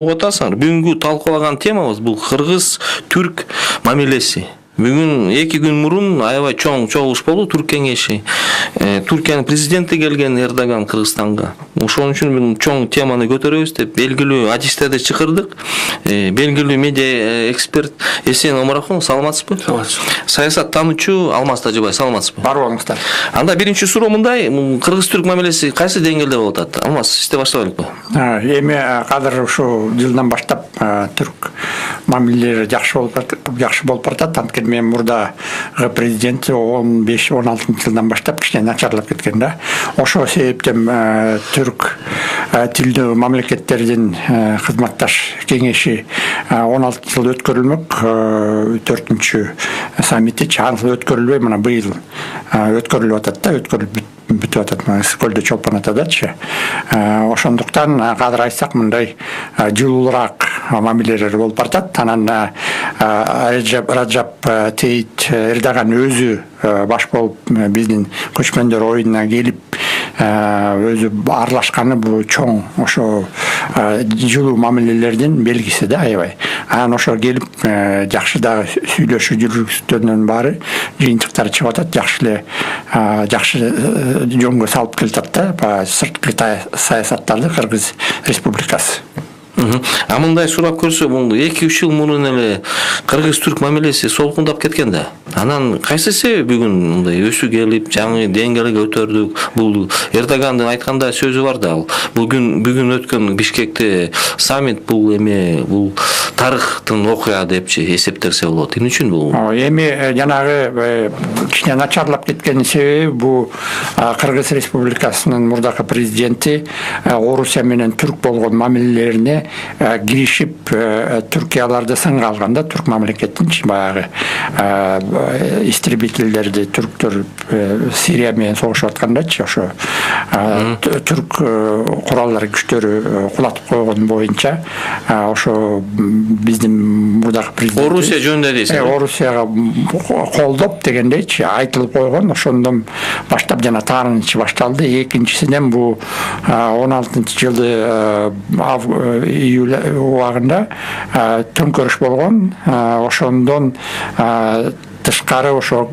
Отасыңар, бүгүнкү талкуулаган темабыз бул кыргыз-түрк мамилеси. Бүгүн 2 күн мурун аябай чоң чогулуш болду Түрк кеңеши. Түркиянын президенти келген Эрдоган Кыргызстанга. Ошон үчүн бул чоң теманы көтөрөбүз деп белгилүү адистерди чакырдык. Белгилүү медиа эксперт Эсен Омарахун, саламатсызбы? Саламатсыз. Саясаттануучу Алмаз Тажыбай, саламатсызбы? Бар болуңуздар. Анда биринчи суроо мындай, кыргыз-түрк мамилеси кайсы деңгээлде болуп атат? Алмаз, сизде баштайлыкпы? Эми азыр ушу жылдан баштап түрк мамилелери жакшы болуп атат. Анткени мен мурдагы президент 15-16 жылдан баштап кичине начарлап кеткен да. Ошол себептен түрк тилдүү мамлекеттердин кызматташ кеңеши 16 жыл өткөрүлмөк. 4-чү саммити чаңгы өткөрүлбөй, мына быйыл өткөрүлүп атат да, бүтүп атат, Көлдө чолпон атадачы. Ошондуктан азыр айтсак мындай жылуураак мамилелер болуп атат. Анан Раджап Тейит Эрдоган өзү баш болуп биздин көчмөндөр оюнуна келип өзү аралашканы бул чоң ошо жылуу мамилелердин белгиси да, аябай. Анан ошо келип жакшы дагы сүйлөшүү жүргүзгөндөрдүн баары жыйынтыктары чыгып атат, жакшы жөнгө салып келатат да сырткы саясаттарды Кыргыз Республикасы. А мындай сурап көрсө, бул 2-3 жыл мурун эле кыргыз-түрк мамилеси солкундап кеткен да. Анан кайсы себеп бүгүн мындай өсүү келип, жаңы деңгээлге көтөрдүк? Бул Эрдогандын айткандай сөзү бар да, бүгүн өткөн Бишкекте саммит бул тарыхтын окуя депчи эсептелсе болот. Эмне үчүн бул? Эми жанагы кичине начарлап кеткен себеби бул Кыргыз Республикасынын мурдакы президенти Орусия менен түрк болгон мамилелерине киришип Түркияларды сынга алган да, түрк мамлекетинчи баягы истребительдерди түрктөр Сирия менен согушуп аткандачы, ошо түрк куралдары күчтөрү кулатып койгон боюнча ошо биздин мурдакы президент Орусия жөнүндө дейсиз? Орусияга колдоп дегендейчи айтылып койгон. Ошондон баштап жана таарынычы башталды. Экинчисинен бул 16-жылы июль убагында төңкөрүш болгон. Ошондон тышкары ошо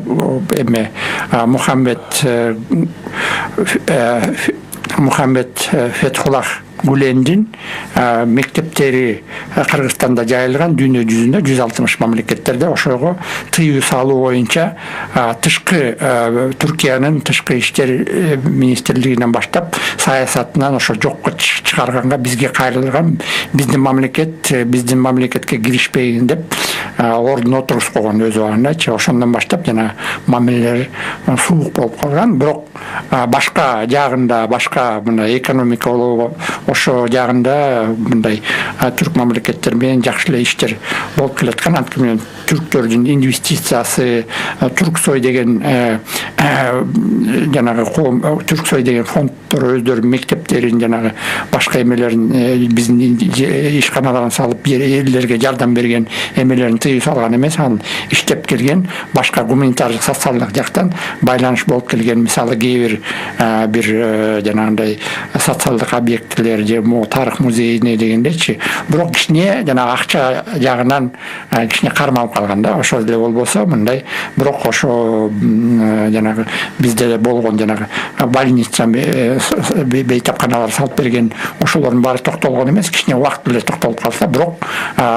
эме Мухаммед Фетхуллах Гулендин мектептери Кыргызстанда жайылган, дүйнө жүзүндө 160 мамлекеттерде ошого тыюу салуу боюнча тышкы Түркиянын тышкы иштер министрлигинен баштап саясатынан ошо жокко чыгарганга бизге кайрылган, биздин мамлекетке киришпейин деп ордун отургузгон өз убагындачы. Ошондон баштап жана мамилелер суук болуп калган. Бирок башка жагында, башка мына экономика болобу ошо жагында мындай түрк мамлекеттер менен жакшы эле иштер болуп келаткан. Анткени түрктөрдүн инвестициясы, Турксой деген жанагы Турксой деген фонддор өздөрүнүн мектептерин жанагы башка эмелерин биздин ишканаларын салып элдерге жардам берген эмелерин тыюу салган эмес, анын иштеп келген башка гуманитардык социалдык жактан байланыш болуп келген. Мисалы кээ бир жанагындай социалдык объектилер же тарых музейине дегендечи. Бирок кичине жанагы акча жагынан кичине кармалып калган да. Ошол эле болбосо мындай, бирок ошо жанагы бизде болгон жанагы больница, бейтапканалар салып берген ошолордун баары токтолгон эмес, кичине убакыт эле токтолуп калса, бирок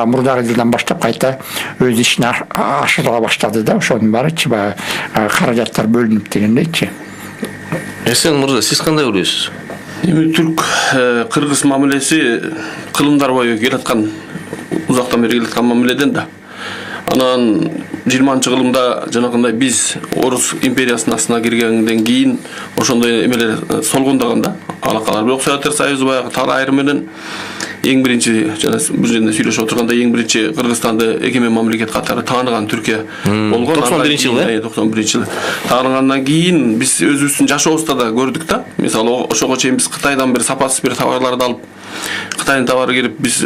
мурдагы жылдан баштап кайта өз ишин ашыра баштады да. Ошонун баарычы баягы каражаттар бөлүнүп дегендейчи. Эсен мырза, сиз кандай ойлойсуз? Эми түрк-кыргыз мамилеси кылымдар бою келаткан, узактан бери келаткан мамиледен да. Анан 20-кылымда жанагындай биз Орус империясынын астына киргенден кийин ошондой эмелер солгундаган да, алакалар. Бирок Советтер Союзу баягы тар айрым менен эң биринчи, жана бул жерде сүйлөшүп отурганда, эң биринчи Кыргызстанды эгемен мамлекет катары тааныган Түркия болгон. 91-жылы тааныгандан кийин биз өзүбүздүн жашообузда да көрдүк да. Мисалы ошого чейин биз Кытайдан бир сапатсыз бир товарларды алып, Кытайдын товары келип, биз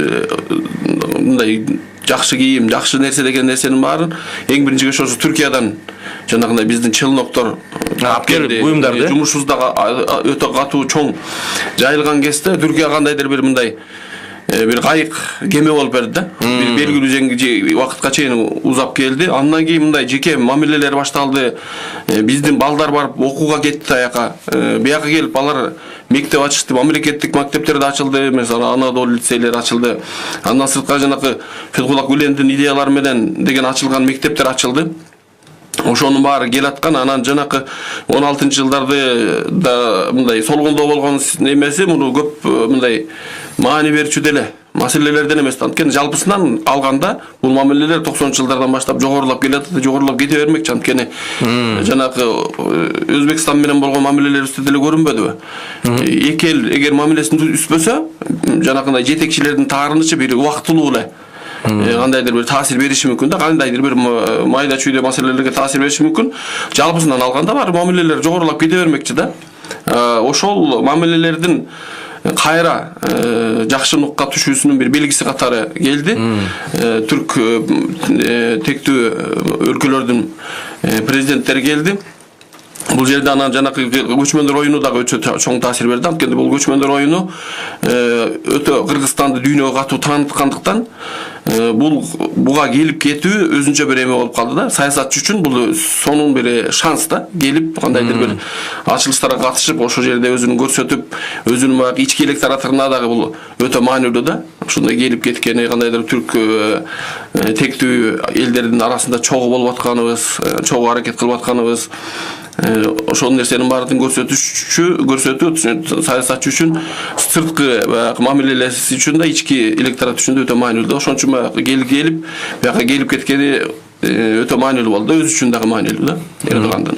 мындай жакшы кийим, жакшы нерсе деген нерсенин баарын эң биринчи ошо Түркиядан жанагындай биздин челноктор алып келди. Жумушубузда өтө катуу чоң жайылган кезде Түркия кандайдыр бир мындай бир кайык кеме болуп берди да. Бир белгилүү убакытка чейин узап келди. Андан кийин мындай жеке мамилелер башталды. Биздин балдар барып окууга кетти аяка. Бияка келип алар мектеп ачышты, мамлекеттик мектептер да ачылды, мисалы Анадолу лицейлер ачылды. Андан сырткары жанакы Фетхулла Гүлендин идеялары менен деген ачылган мектептер ачылды. Ошонун баары келаткан, анан жанакы 16-жылдарды да мындай солгундоо болгон эмеси муну көп мындай маани берчү деле маселелерден эмес. Анткени жалпысынан алганда бул мамилелер 90-жылдардан баштап жогорулап келатат, жогорулап кете бермекчи. Анткени жанакы Өзбекстан менен болгон мамилелерибизде деле көрүнбөдүбү? Эки эл эгер мамилесин түзбөсө, жанакындай жетекчилердин таарынычы бир убактылуу эле кандайдыр бир таасир бериши мүмкүн да, кандайдыр бир майда чүйдө маселелерге таасир бериши мүмкүн. Жалпысынан алганда бар мамилелер жогорулап кете бермекчи да. Ошол мамилелердин кайра жакшы нукка түшүүсүнүн бир белгиси катары келди. Түрк тектүү өлкөлөрдүн президенттери келди. Бул жерде анан жанакы көчмөндөр оюну дагы өтө чоң таасир берди. Анткени бул көчмөндөр оюну өтө Кыргызстанды дүйнөгө катуу тааныткандыктан буга келип кетүү өзүнчө бир эме болуп калды да. Саясатчы үчүн бул сонун бир шанс да. Келип кандайдыр бир ачылыштарга катышып, ошол жерде өзүн көрсөтүп, өзүнүн баягы ички электоратына дагы бул өтө маанилүү да. Ушундай келип кеткени, кандайдыр түрк тектүү элдердин арасында чогуу болуп атканыбыз, чогуу аракет кылып атканыбыз, ошол нерсенин баардыгын көрсөтүү саясатчы үчүн сырткы мамилелеси үчүн да, ички электорат үчүн да өтө маанилүү да. Ошон үчүн келип бияка келип кеткени өтө маанилүү болду да, өзү үчүн дагы маанилүү да. Эрдогандын.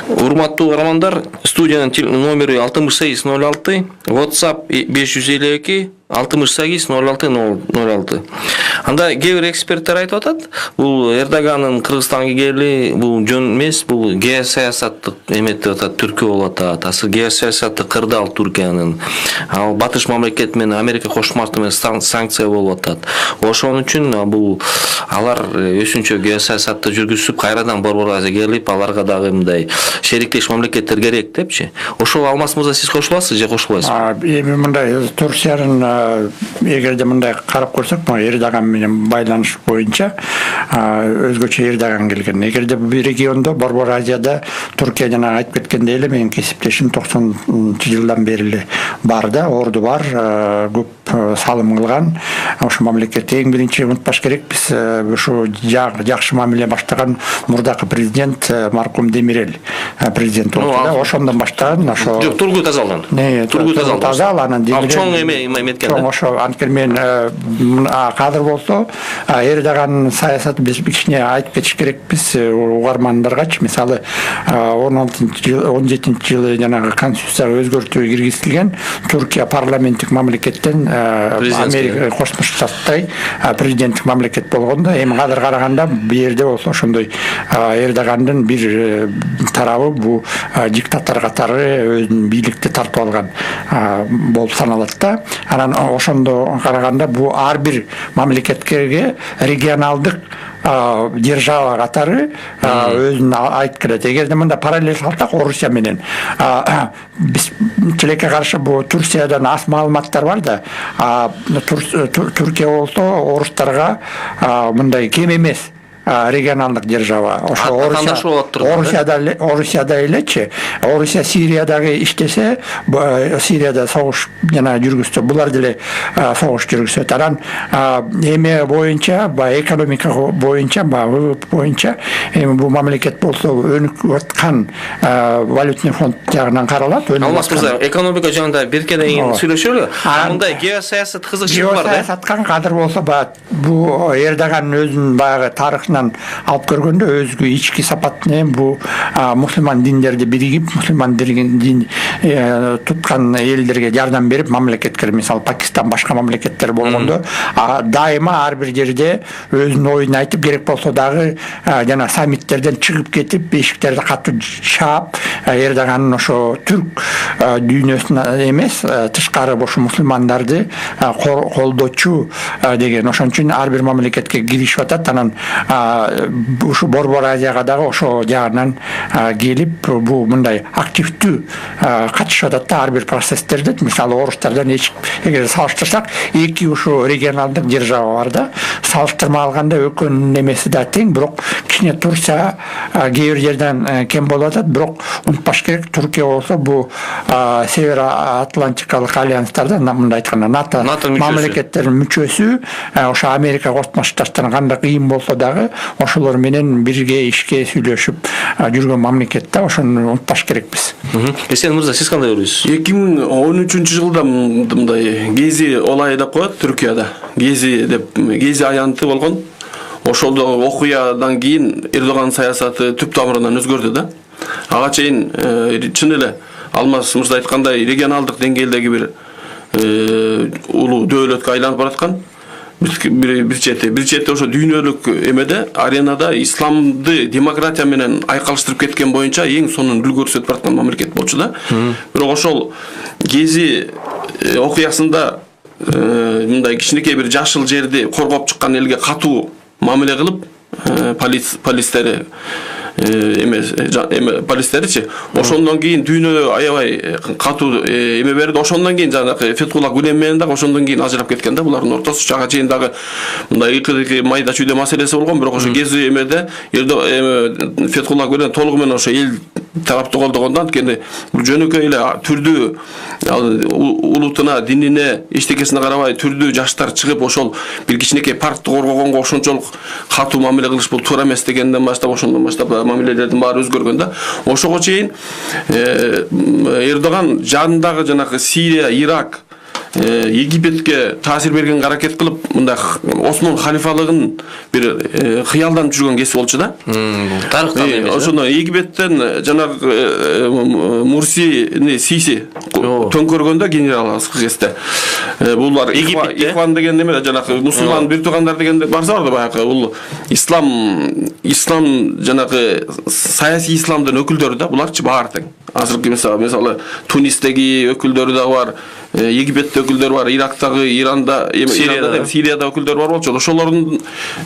Урматтуу каармандар, студиянын номери 6806, WhatsApp 552 68-06-06. Анда кээ бир эксперттер айтып атат, бул Эрдоганын Кыргызстанга келиши бул жөн эмес, бул геосаясаттык эме деп атат, Түркия болуп атат. Асыл геосаясаттык кырдаал Түркиянын. Ал батыш мамлекет менен Америка Кошмо Штаттары менен санкция болуп атат. Ошон үчүн бул алар өсүнчө геосаясатты жүргүзүп, кайрадан Борбор Азияга келип, аларга дагы мындай шериктеш мамлекеттер керек депчи. Ошол Алмаз мырза, сиз кошуласыз же кошулбайсызбы? Эми мындай Турциянын эгерде мындай карап көрсөк, Эрдоган менен байланыш боюнча өзгөчө Эрдоган келген. Эгерде бул региондо Борбор Азияда Түркия жана айтып кеткендей эле менин кесиптешим 90-жылдан бери эле бар да, орду бар, көп салым кылган. Ошол мамлекет эң биринчи унутпаш керек, биз ушу жакшы мамиле баштаган мурдакы президент маркум Демирел президент болду да. Ошондон баштаган ошо Тургут Тазалган. Тургут Тазал, анан Демирел чоң эме эткен да. Ошо анткени мен кадыр болсо Эрдоган саясаты биз кичине айтып кетиш керекпиз угармандаргачы. Мисалы 17-жылы жанагы конституцияга өзгөртүү киргизилген, Түркия парламенттик мамлекеттен Америка Кошмо Штаттай президенттик мамлекет болгондо, эми кадыр караганда бу жерде болсо ошондой Эрдогандын бир тарабы бул диктатор катары өзүнүн бийликти тартып алган болуп саналат да. Анан ошондо караганда бул ар бир мамлекетке регионалдык держава катары өзүн айтып келет. Эгерде мында параллель салсак, Орусия менен биз тилекке каршы бул Турциядан аз маалыматтар бар да. Түркия болсо орустарга мындай кем эмес регионалдык держава. Ошо Орусияда элечи, Орусия Сириядагы иштесе, Сирияда согуш жана жүргүзсө, булар деле согуш жүргүзөт. Анан эме боюнча, экономика боюнча, ВВП боюнча эми бул мамлекет болсо өнүкүп аткан валютный фонд жагынан каралат. Алмаз мырза, экономика жагында биркеде сүйлөшөлү. Мындай геосаясат кызыгычы бар да. Геосаясатка кадыр болсо, бул Эрдоган өзүнүн баягы тарыхынан алып көргөндө өзгө ички сапат менен бул мусулман диндерди биригип, мусулман дин туткан элдерге жардам берип, мамлекетке, мисалы Пакистан башка мамлекеттер болгондо дайыма ар бир жерде өзүнүн оюн айтып, керек болсо дагы жана саммиттерден чыгып кетип, бешиктерди катуу чаап, Эрдоганын ошо түрк дүйнөсүнө эмес, тышкары ошо мусулмандарды колдочу деген. Ошон үчүн ар бир мамлекетке киришип атат. Анан ушу Борбор Азияга дагы ошо жагынан келип бу мындай активдүү катышып атат да ар бир процесстерде. Мисалы орустардан эгер салыштырсак эки ушу регионалдык держава бар да, салыштырма алганда экөөнүн немеси да тең, бирок кичине Турция кээ бир жерден кем болуп атат, бирок унутпаш керек, Түркия болсо бу Север Атлантикалык альянстарда, мындай айтканда НАТО мамлекеттеринин мүчөсү, ошо Америка Кошмо Штаттарына кандай кыйын болсо дагы ошолор менен бирге ишке сүйлөшүп жүргөн мамлекет да, ошону унутпаш керекпиз. Эсен мырза, сиз кандай ойлойсуз? 2013-жылда мындай Гези олай деп коет Түркияда. Гези аянты болгон. Ошолдо окуядан кийин Эрдоган саясаты түп тамырынан өзгөрдү да. Ага чейин чын эле Алмаз мырза айткандай регионалдык деңгээлдеги бир улуу дөөлөткө айланып бараткан. Бир чети ошо дүйнөлүк эмеде, аренада исламды демократия менен айкалыштырып кеткен боюнча эң сонун үлгү көрсөтүп бараткан мамлекет болчу да. Бирок ошол Гези окуясында мындай кичинекей бир жашыл жерди коргоп чыккан элге катуу мамиле кылып, полистери полистеричи ошондон кийин дүйнө аябай катуу эме берди. Ошондон кийин жанагы Фетхулла Гүлен менен дагы ошондон кийин ажырап кеткен да булардын ортосу. Чага чейин дагы мындай ыкы майда чүйдө маселеси болгон, бирок ошо Гези эмеде Фетхулла Гүлен толугу менен ошо эл тарапты колдогондон, анткени бул жөнөкөй эле түрдүү улутуна, динине, эчтекесине карабай түрдүү жаштар чыгып ошол бир кичинекей паркты коргогонго ошончолук катуу мамиле кылыш бул туура эмес дегенден баштап, ошондон баштап мамилелердин баары өзгөргөн да. Ошого чейин Эрдоган жанындагы жанагы Сирия, Ирак, Египетке таасир берген аракет кылып, мындай Осман халифалыгын бир кыялданып жүргөн кеси болчу да. Тарыхтан эмес. Ошондо Египеттен жанагы Мурсини Сиси төңкөргөндө генерал аскы кезде. Булар Ихван деген неме, жанагы мусулман бир туугандар деген барса бар да, баягы бул ислам жанагы саясий исламдын өкүлдөрү да, буларчы баары тең. Азыркы мисалы Тунистеги өкүлдөрү да бар, Египетте өкүлдөр бар, Ирактагы, Иранда, Сирияда өкүлдөр бар болчу. Ошолордун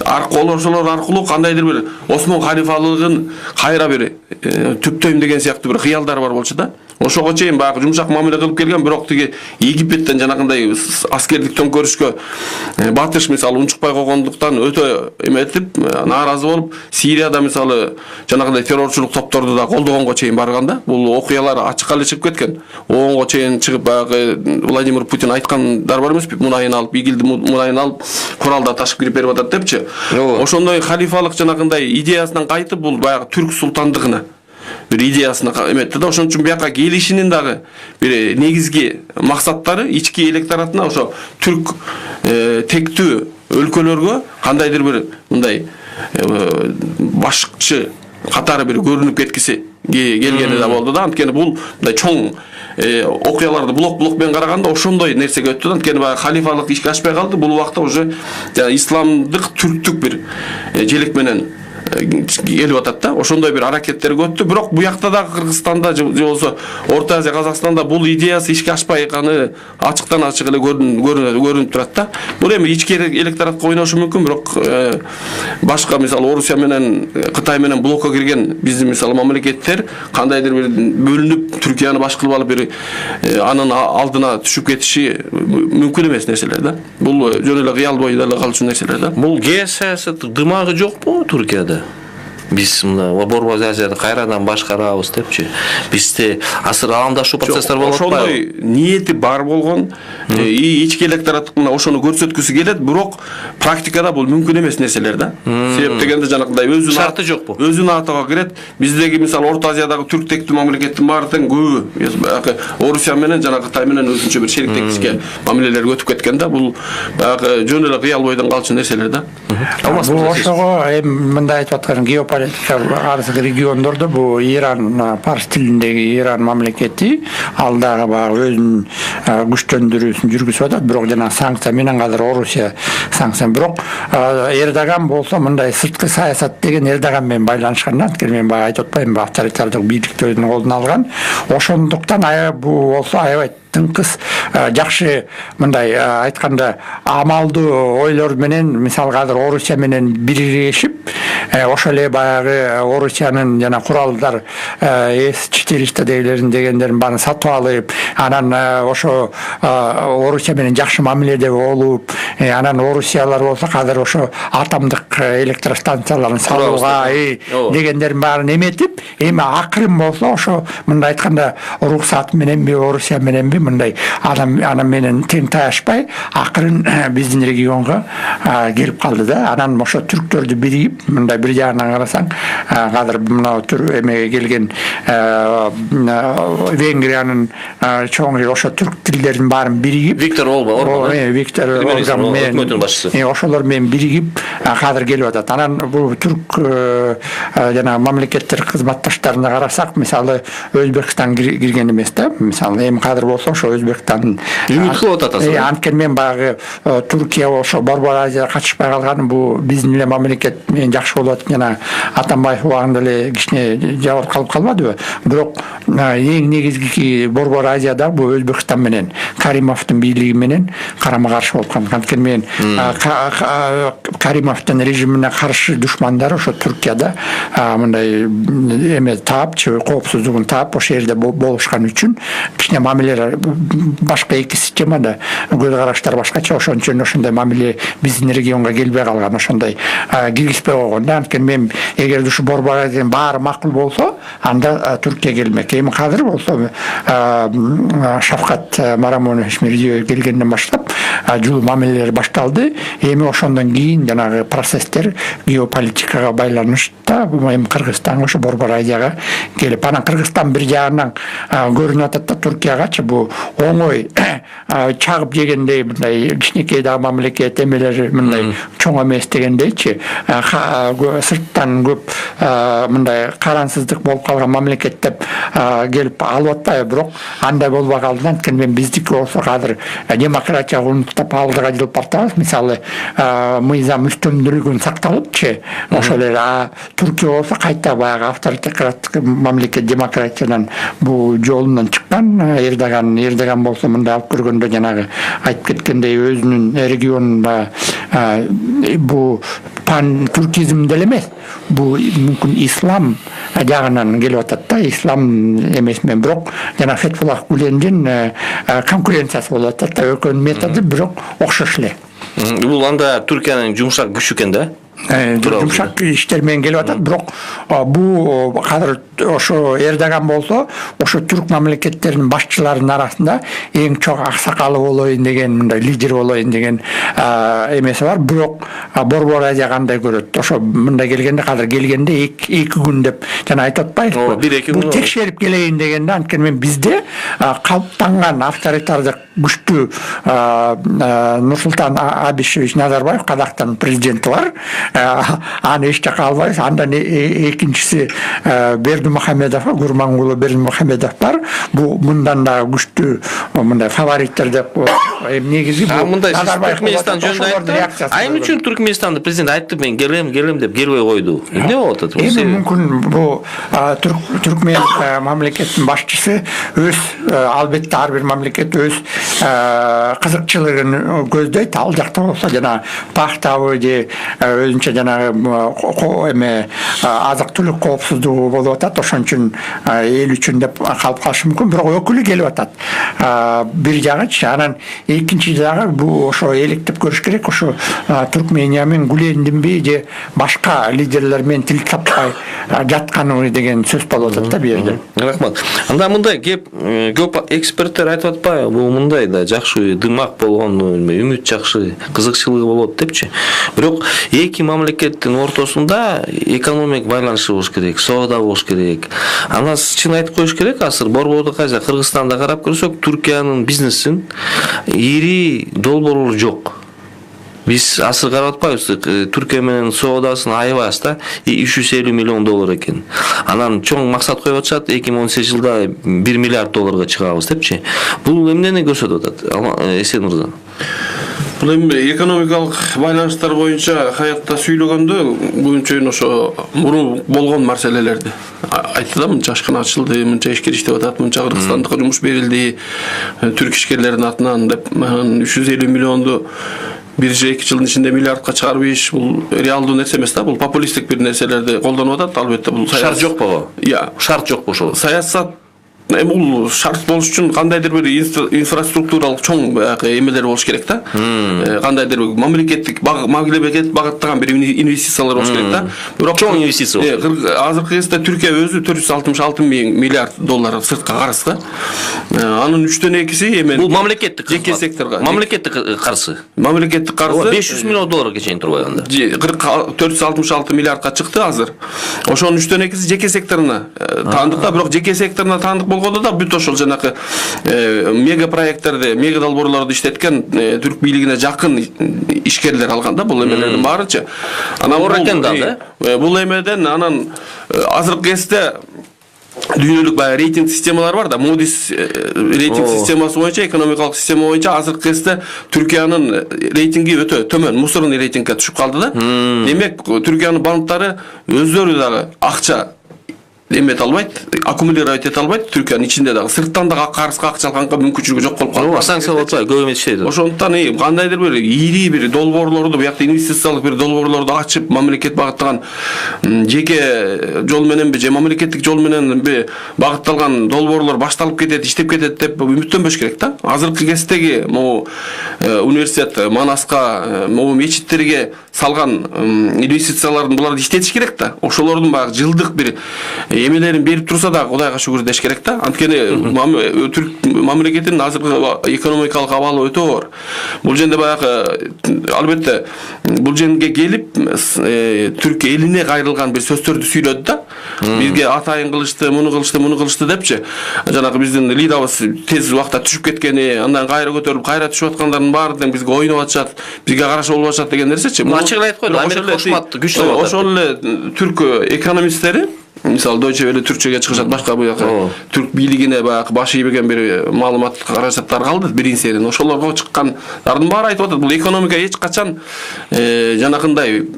аркылуу кандайдыр бир Осман халифалыгын кайра бир түптөйм деген сыяктуу бир кыялдар бар болчу да. Ошого чейин баягы жумшак мамиле кылып келген, бирок тиги Египеттен жанагындай аскердик төңкөрүшкө батыш мисалы унчукпай койгондуктан өтө эметип, нааразы болуп, Сирияда мисалы жанагындай террорчулук топторду да колдогонго чейин барган да. Бул окуялар ачыкка эле чыгып кеткен. Оңго чейин чыгып баягы Владимир Путин айткандар бар эмеспи? Мунайын алып, игилди мунайын алып, Куралда ташып кирип берип атат депчи. Ошондой халифалык жанагындай идеясынан кайтып, бул баягы түрк султандыгына бир идеясына эметти да. Ошон үчүн бияка келишинин дагы бир негизги максаттары ички электоратына ошо түрк тектүү өлкөлөргө кандайдыр бир мындай башчы катары бир көрүнүп кеткиси келгени да болду да. Анткени бул мындай чоң окуяларды блок менен караганда ошондой нерсеге өттү да. Анткени баягы халифалык ишке ашпай калды. Бул убакта уже исламдык түрктүк бир желек менен келип атат да. Ошондой бир аракеттерге өттү. Бирок буякта дагы Кыргызстанда же болсо Орто Азия, Казакстанда бул идеясы ишке ашпай каны ачыктан ачык эле көрүнүп турат да. Бул эми ички электоратка ойношу мүмкүн, бирок башка мисалы Орусия менен Кытай менен блокко кирген биздин мисалы мамлекеттер кандайдыр бир бөлүнүп Түркияны баш кылып алып бир анын алдына түшүп кетиши мүмкүн эмес нерселер да. Бул жөн эле кыял бойдо эле калчу нерселер да. Бул геосаясат дымагы жокпу Түркияда? Биз мына Борбор Азияда кайрадан башкарабыз депчи. Бизде асыр алаңдашуу процесстер болуп атпайбы? Ошондой ниети бар болгон, ички электорат мына ошону көрсөткүсү келет, бирок практикада бул мүмкүн эмес нерселер да. Себеп дегенде жанагындай өзүнүн шарты жокпу? Өзүнүн атага кирет. Биздеги мисалы Орто Азиядагы түрк тектүү мамлекеттин баары тең көбү Орусия менен жана Кытай менен өзүнчө бир шериктешке мамилелер өтүп кеткен да. Бул баягы жөн эле кыял бойдон калчу нерселер да. Бул ошого мындай айтып аткан геополитика арзы региондордо бу Иран, парс тилиндеги Иран мамлекети ал дагы баягы өзүнүн күчтөндүрүүсүн жүргүзүп атат. Бирок жана санкция менен азыр Орусия санкция. Бирок Эрдоган болсо мындай сырткы саясат деген Эрдоган менен байланышкан. Анткени мен баягы айтып атпаймынбы, авторитардык бийликти өзүнүн колуна алган. Ошондуктан бул болсо аябай тыңкыс жакшы мындай айтканда амалдуу ойлор менен, мисалы азыр Орусия менен биригишип ошол эле баягы Орусиянын жана куралдар С-400 дегендерин баарын сатып алып, анан ошо Орусия менен жакшы мамиледе болуп, анан Орусиялар болсо азыр ошо атомдук электростанцияларын салууга дегендерин баарын эметип, эми акырын болсо ошо мындай айтканда уруксат мененби Орусия мененби мындай анан менен тең таяшпай акырын биздин регионго келип калды да. Анан ошо түрктөрдү биригип, мындай бир жагынан карасаң, азыр мына эмеге келген Венгриянын чоң ошо түрк тилдерин баарын биригип, Виктор Орбан өкмөттүн башчысы. Ошолор менен биригип азыр келип атат. Анан бул түрк жана мамлекеттер кызматташтарына карасак, мисалы Өзбекстан кирген эмес да. Мисалы эми азыр болсо ошо Өзбекстан үмүт кылып атат азыр. Анткени мен баягы Түркия ошо Борбор Азияга катышпай калган, бул биздин эле мамлекет менен жакшы болуп атат жана Атамбаев убагында эле кичине жабыр калып калбадыбы? Бирок эң негизги Борбор Азияда бул Өзбекстан менен Каримовдун бийлиги менен карама каршы болуп калган. Анткени мен Каримовдун режимине каршы душмандар ошо Түркияда мындай эме таапчы, коопсуздугун таап ошол жерде болушкан үчүн кичине мамиле башка эки системада көз караштар башкача, ошон үчүн ошондой мамиле биздин регионго келбей калган, ошондой киргизбей койгон да. Анткени мен эгер ушу Борбор Азиянын баары макул болсо, анда Түркия келмек. Эми азыр болсо Шавкат Марамонович Мирзиёев келгенден баштап жыл мамилелер башталды. Эми ошондон кийин жанагы процесстер геополитикага байланышта эми Кыргызстан ошо Борбор Азияга келип, анан Кыргызстан бир жагынан көрүнүп атат да Түркиягачы бул оңой чагып жегендей мындай кичинекей да мамлекет эмелер мындай чоң эмес дегендейчи, сырттан көп мындай карансыздык болуп калган мамлекет деп келип алып атпайбы? Бирок андай болбой калды. Анткени мен биздики болсо азыр демократия унуктап алдыга жылып бартабыз. Мисалы мыйзам үстөмдүүлүгүн сакталыпчы, ошол эле Түркия болсо кайта баягы авторитеттик мамлекет демократиядан бул жолунан чыккан. Эрдоган болсо мындай алып көргөндө жанагы айтып кеткендей өзүнүн регионунда бул пан-туркизм деле эмес, бул мүмкүн ислам жагынан келип атат да. Ислам эмес мен, бирок жана Фетхуллах Гулендин конкуренциясы болуп атат да. Экөөнүн методу бирок окшош эле. Бул анда Түркиянын жумшак күчү экен да. Жумшак иштер менен келип атат, бирок бул азыр ошо Эрдоган болсо ошо түрк мамлекеттеринин башчыларынын арасында эң чоң аксакалы болоюн деген, мындай лидер болоюн деген эмеси бар. Бирок Борбор Азия кандай көрөт? Ошо мындай келгенде, азыр келгенде 2 күн деп жана айтып атпайбызбы? Бул текшерип келейин дегенде, анткени мен бизде калыптанган авторитардык күчтүү Нурсултан Абишевич Назарбаев, Казакстандын президенти бар. Аны эч жакка албайбыз. Андан экинчиси Бердимухамедов, Гурмангулу Бердимухамедов бар. Бул мындан да күчтүү мындай фавориттер деп негизи бул Түркменстан жөнүндө айтты. Айым үчүн Түркменстанды президент айтты, мен келем деп келбей койду. Эмне болуп атат? Эми мүмкүн бул түркмен мамлекеттин башчысы өз, албетте ар бир мамлекет өз кызыкчылыгын көздөйт. Ал жакта болсо жана пахтабы же өзүнчө жанагы эме азык түлүк коопсуздугу болуп атат. Ошон үчүн эл үчүн деп калып калышы мүмкүн. Бирок өкүлү келип атат. Бир жагычы, анан экинчи жагы бул ошо электеп көрүш керек. Ошо Туркмениямен Гулендинби же башка лидерлер менен тил таппай жатканы деген сөз болуп атат да бу жерде. Рахмат. Анда мындай көп эксперттер айтып атпайбы? Бул мындай да жакшы дымак болгон, үмүт жакшы, кызыкчылыгы болот депчи. Бирок эки мамлекеттин ортосунда экономик байланышы болуш керек, соода болуш керек. Ана чын айтып коюш керек, азыр Борбордук Азия, Кыргызстанда карап көрсөк, Түркиянын бизнесин ири долбоорлору жок. Биз азыр карап атпайбыз, Түркия менен соодасын аябайбыз да, $350 миллион экен. Анан чоң максат коюп атышат, 2018 жылда $1 миллиард чыгабыз депчи. Бул эмнени көрсөтүп атат? Эсен мырза. Бул эми экономикалык байланыштар боюнча хаятта сүйлөгөндө көбүнчө ошо мурун болгон маселелерди айтты да, мынча ашкана ачылды, мынча ишкер иштеп атат, мынча Кыргызстандыкка жумуш берилди, түрк ишкерлердин атынан деп 350 миллионду бир же 2 жылдын ичинде миллиардка чыгарып ийиш, бул реалдуу нерсе эмес да, бул популисттик бир нерселерди колдонуп атат. Албетте бул шарт жокпу? Шарт жокпу ошол? Саясат бул шарт болуш үчүн кандайдыр бир инфраструктуралык чоң эмелер болуш керек да. Кандайдыр бир мамлекеттик багыттаган бир инвестициялар болуш керек да. Бирок чоң инвестиция. Азыркы кезде Түркия өзү 466 миллиард доллар сыртка карыз да. Анын 3/2 эми бул мамлекеттик жеке секторго. Мамлекеттик карызы. Мамлекеттик карызы 500 миллион долларга чейин турбай анда. 466 миллиардка чыкты азыр. Ошонун 3/2 жеке секторуна таандык да, бирок жеке секторуна таандык болгондо да бүт ошол жанакы мега проекттерди, мега долбоорлорду иштеткен түрк бийлигине жакын ишкерлер алган да, бул эмелердин баарычы. Бул эмеден анан азыркы кезде дүйнөлүк баягы рейтинг системалары бар да, Moody's рейтинг системасы боюнча, экономикалык система боюнча азыркы кезде Түркиянын рейтинги өтө төмөн, мусорный рейтингге түшүп калды да. Демек, Түркиянын банктары өздөрү дагы акча эмет албайт, аккумулировать эте албайт, Түркиянын ичинде дагы сырттан дагы карызга акча алганга мүмкүнчүлүгү жок болуп калды. Санкция болсо көп эмес иштейт. Ошондуктан кандайдыр бир ири бир долбоорлорду, буякта инвестициялык бир долбоорлорду ачып, мамлекет багыттаган жеке жол мененби же мамлекеттик жол мененби багытталган долбоорлор башталып кетет, иштеп кетет деп үмүттөнбөш керек да. Азыркы кездеги могу университет, Манаска, могу мечиттерге салган инвестициялардын буларды иштетиш керек да. Ошолордун баягы жылдык бир эмелерин берип турса да Кудайга шүгүр деш керек да. Анткени түрк мамлекетинин азыркы экономикалык абалы өтө оор. Бул жерде баягы албетте бул жерге келип түрк элине кайрылган бир сөздөрдү сүйлөдү да. Бизге атайын кылышты, муну кылышты депчи. Жанагы биздин лидерибиз тез убакта түшүп кеткени, андан кайра көтөрүлүп, кайра түшүп аткандардын баары тең бизге ойноп атышат, бизге карашы болуп атышат деген нерсечи. Ачык айтып койду, Америка кошмат күчтүү атат. Ошол эле түрк экономисттери мисалы Deutsche Welle түркчөгө чыгышат, башка буяка түрк бийлигине баягы баш ийбеген бир маалымат каражаттар калды биринчи серин. Ошолорго чыккандардын баары айтып атат, бул экономика эч качан жанакындай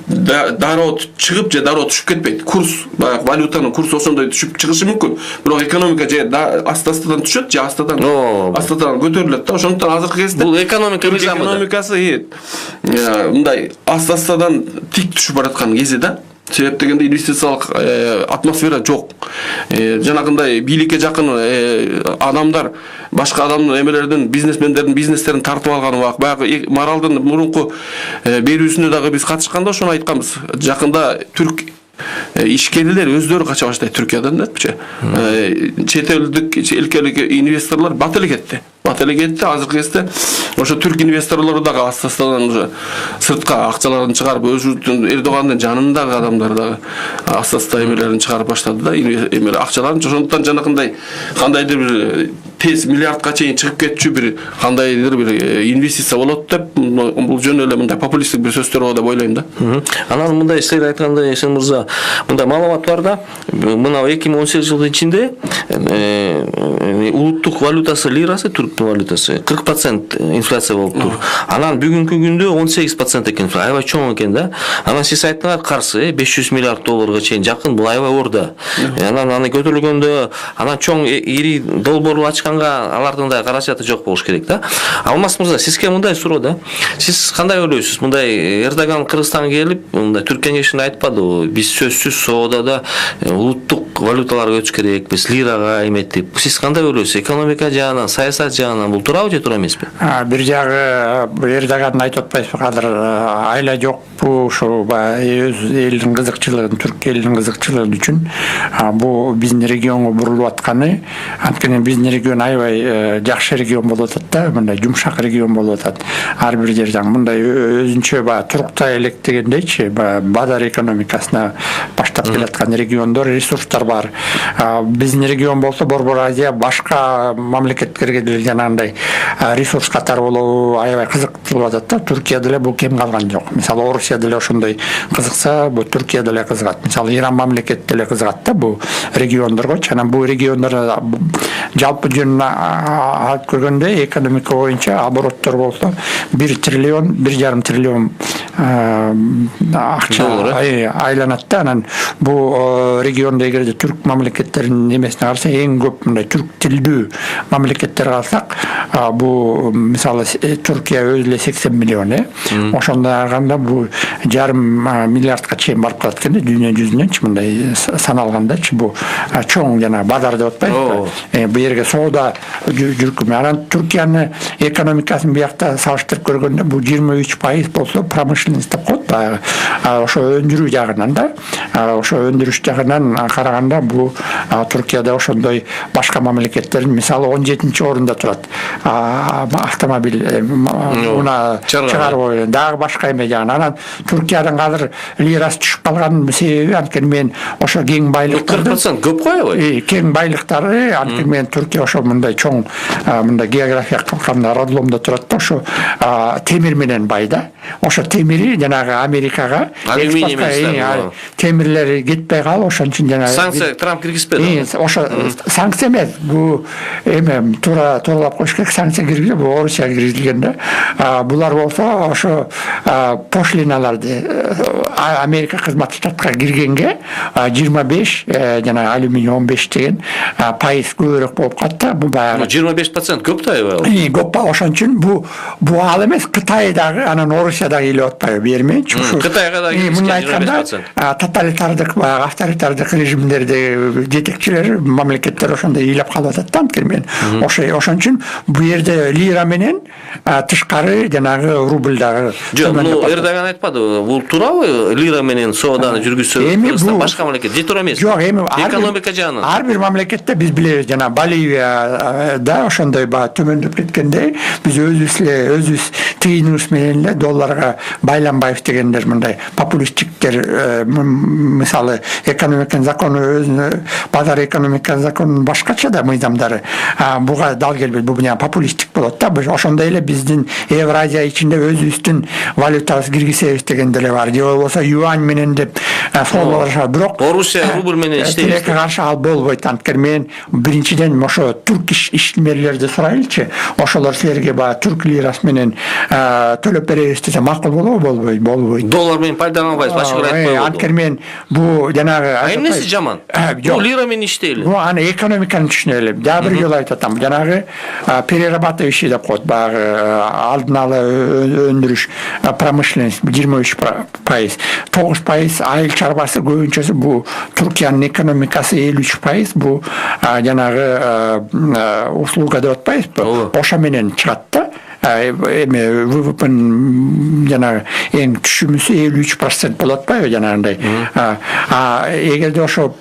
дароо чыгып же дароо түшүп кетпейт. Курс, баягы валютанын курсу ошондой түшүп чыгышы мүмкүн. Бирок экономика же аста-астадан түшөт, же астадан көтөрүлөт да. Ошондуктан азыркы кезде бул экономикасы мындай аста-астадан тик түшүп бараткан кези да. Себеп дегенде инвестициялык атмосфера жок. Жанагындай бийликке жакын адамдар башка адамдын эмелердин, бизнесмендердин бизнестерин тартып алган убак. Баягы Маралдын мурунку берүүсүнө дагы биз катышканда ошону айтканбыз. Жакында түрк ишкерлер өздөрү кача баштайт Түркиядан депчи. Чет элдик, элкелик инвесторлор бат эле кетти. Азыркы кезде ошо түрк инвесторлору дагы аста-астадан уже сыртка акчаларын чыгарып, өзүнүн Эрдогандын жанындагы адамдар дагы аста-аста эмелерин чыгарып баштады да, эмелер акчаларын. Ошондуктан жанакындай кандайдыр бир тез миллиардка чейин чыгып кетчү бир кандайдыр бир инвестиция болот деп, бул жөн эле мындай популисттик бир сөздөр болот деп ойлойм да. Анан мындай силер айткандай, Эсен мырза, мындай маалымат бар да, мына 2018 жылдын ичинде улуттук валютасы лирасы, түрк валютасы 40% инфляция болуптур. Анан бүгүнкү күндө 18% экен, аябай чоң экен да. Анан сиз айттыңар карсы 500 миллиард долларга чейин жакын, бул аябай оор да. Анан аны көтөрүлгөндө, анан чоң ири долбоорлу ачканга алардын да каражаты жок болуш керек да. Алмаз мырза, сизге мындай суроо да. Сиз кандай ойлойсуз? Мындай Эрдоган Кыргызстанга келип, мындай Түрк кеңешинде айтпадыбы? Биз сөзсүз соодада улуттук валюталарга өтүш керекпиз, лирага эметип. Сиз кандай ойлойсуз? Экономика жагынан, саясат жагынан бул туурабы же туура эмеспи? Бир жагы Эрдоган айтып атпайсызбы, азыр айла жокпу, ошо өз элдин кызыкчылыгын, түрк элинин кызыкчылыгы үчүн бул биздин регионго бурулуп атканы, анткени биздин регион аябай жакшы регион болуп атат да, мындай жумшак регион болуп атат. Ар бир жерден мындай өзүнчө туруктай элек дегендейчи, базар экономикасына башта баштап келаткан региондор, ресурстар бар. Биздин регион болсо Борбор Азия башка мамлекеттерге деле жанагындай ресурс катары болуу аябай кызыктуу атат да. Түркия деле бул кем калган жок. Мисалы Орусия деле ошондой кызыкса, бул Түркия деле кызыгат. Мисалы Иран мамлекети деле кызыгат да бул региондорго. Жана бул региондор жалпы жөнүн алып көргөндө экономика боюнча обороттор болсо 1,5 триллион акча айланат да. Анан бул региондо эгерде түрк мамлекеттеринин немесине карасак, эң көп мындай түрк тилдүү мамлекеттерге алсак, бул мисалы Түркия өзү эле 80 миллион, ошондой караганда бул 1,5 миллиардка чейин барып калат экен дүйнө жүзүнөнчү мындай саналгандачы. Бул чоң жана базар деп атпайбызбы? Бул жерге соода жүркүмү. Анан Түркиянын экономикасын биякта салыштырып көргөндө бул 23% болсо промышленность деп коет баягы. Ошо өндүрүү жагынан да, ошо өндүрүш жагынан караганда бул Түркияда ошондой башка мамлекеттердин мисалы 17-орунда турат. Автомобиль чыгаруу дагы башка эме жагынан. Анан Түркиянын азыр лирасы түшүп калганын себеби анткени мен ошо кең байлыктарды 40% көп кой аябай. Кең байлыктары анткени мен Түркия ошо мындай чоң мындай география кылганда роддомдо турат да, ошо темир менен бай да. Ошо темири жанагы Америкага алюминий менен темирлери кетпей калып, ошон үчүн жанагы санкция Трамп киргизбеди. Ошо санкция эмес, бул эме тууралап коюш керек, санкция киргизбей, бул Орусияга киргизилген да. Булар болсо ошо пошлиналарды Америка кызмат штатка киргенге 25 жана алюминий 15 деген пайыз көбүрөөк болуп калат да. Бул баягы 25% көп да аябай. Көп ба, ошон үчүн бул ал эмес, Кытай дагы анан Орусия дагы илеп атпайбы берменчи. Кытайга дагы мындай айтканда тоталитардык баягы авторитардык режимдерди жетекчилери мамлекеттер ошондой ыйлап калып атат да. Анткени мен ошон үчүн бул жерде лира менен тышкары жанагы рубль дагы. Жок, Эрдоган айтпадыбы? Бул туурабы? Лира менен сооданы жүргүзсө башка мамлекет же туура эмес? Жок, эми экономика жагынан. Ар бир мамлекетте биз билебиз, жана Боливияда ошондой төмөндөп кеткенде биз өзүбүз тыйыныбыз менен эле долларга байланбайбыз дегендер мындай популисттиктер. Мисалы экономиканын закону өзүнө, базар экономиканын закону башкача да мыйзамдары. Буга дал келбейт, бул менен популисттик болот да. Ошондой эле биздин Евразия ичинде өзүбүздүн валютабызды киргизебиз деген деле бар. Же болбосо юань менен деп соолашат. Бирок Орусия рубль менен иштейбиз. Тилекке каршы ал болбойт. Анткени мен биринчиден ошо түрк ишмерлерди сурайлычы. Ошолор силерге баягы түрк лирасы менен төлөп беребиз десе макул болобу? Болбойт. Доллар менен пайдаланбайбыз, башкалар айтпайбы? Анткени мен бул жанагы эмнеси жаман? Бул лира менен иштейли. Бул аны экономиканы түшүнөлү. Дагы бир жолу айтып атам. Жанагы перерабатывающий деп коет, баягы алдын ала өндүрүш промышленность 23%, 9% айыл чарбасы көбүнчөсү бул Түркиянын экономикасы 53%, бул жанагы услуга деп атпайбызбы? Ошо менен чыгат да. Эми ВВПнын жанагы эң түшүмүсү 53% болот атпайбы жанагындай. Эгерде ошо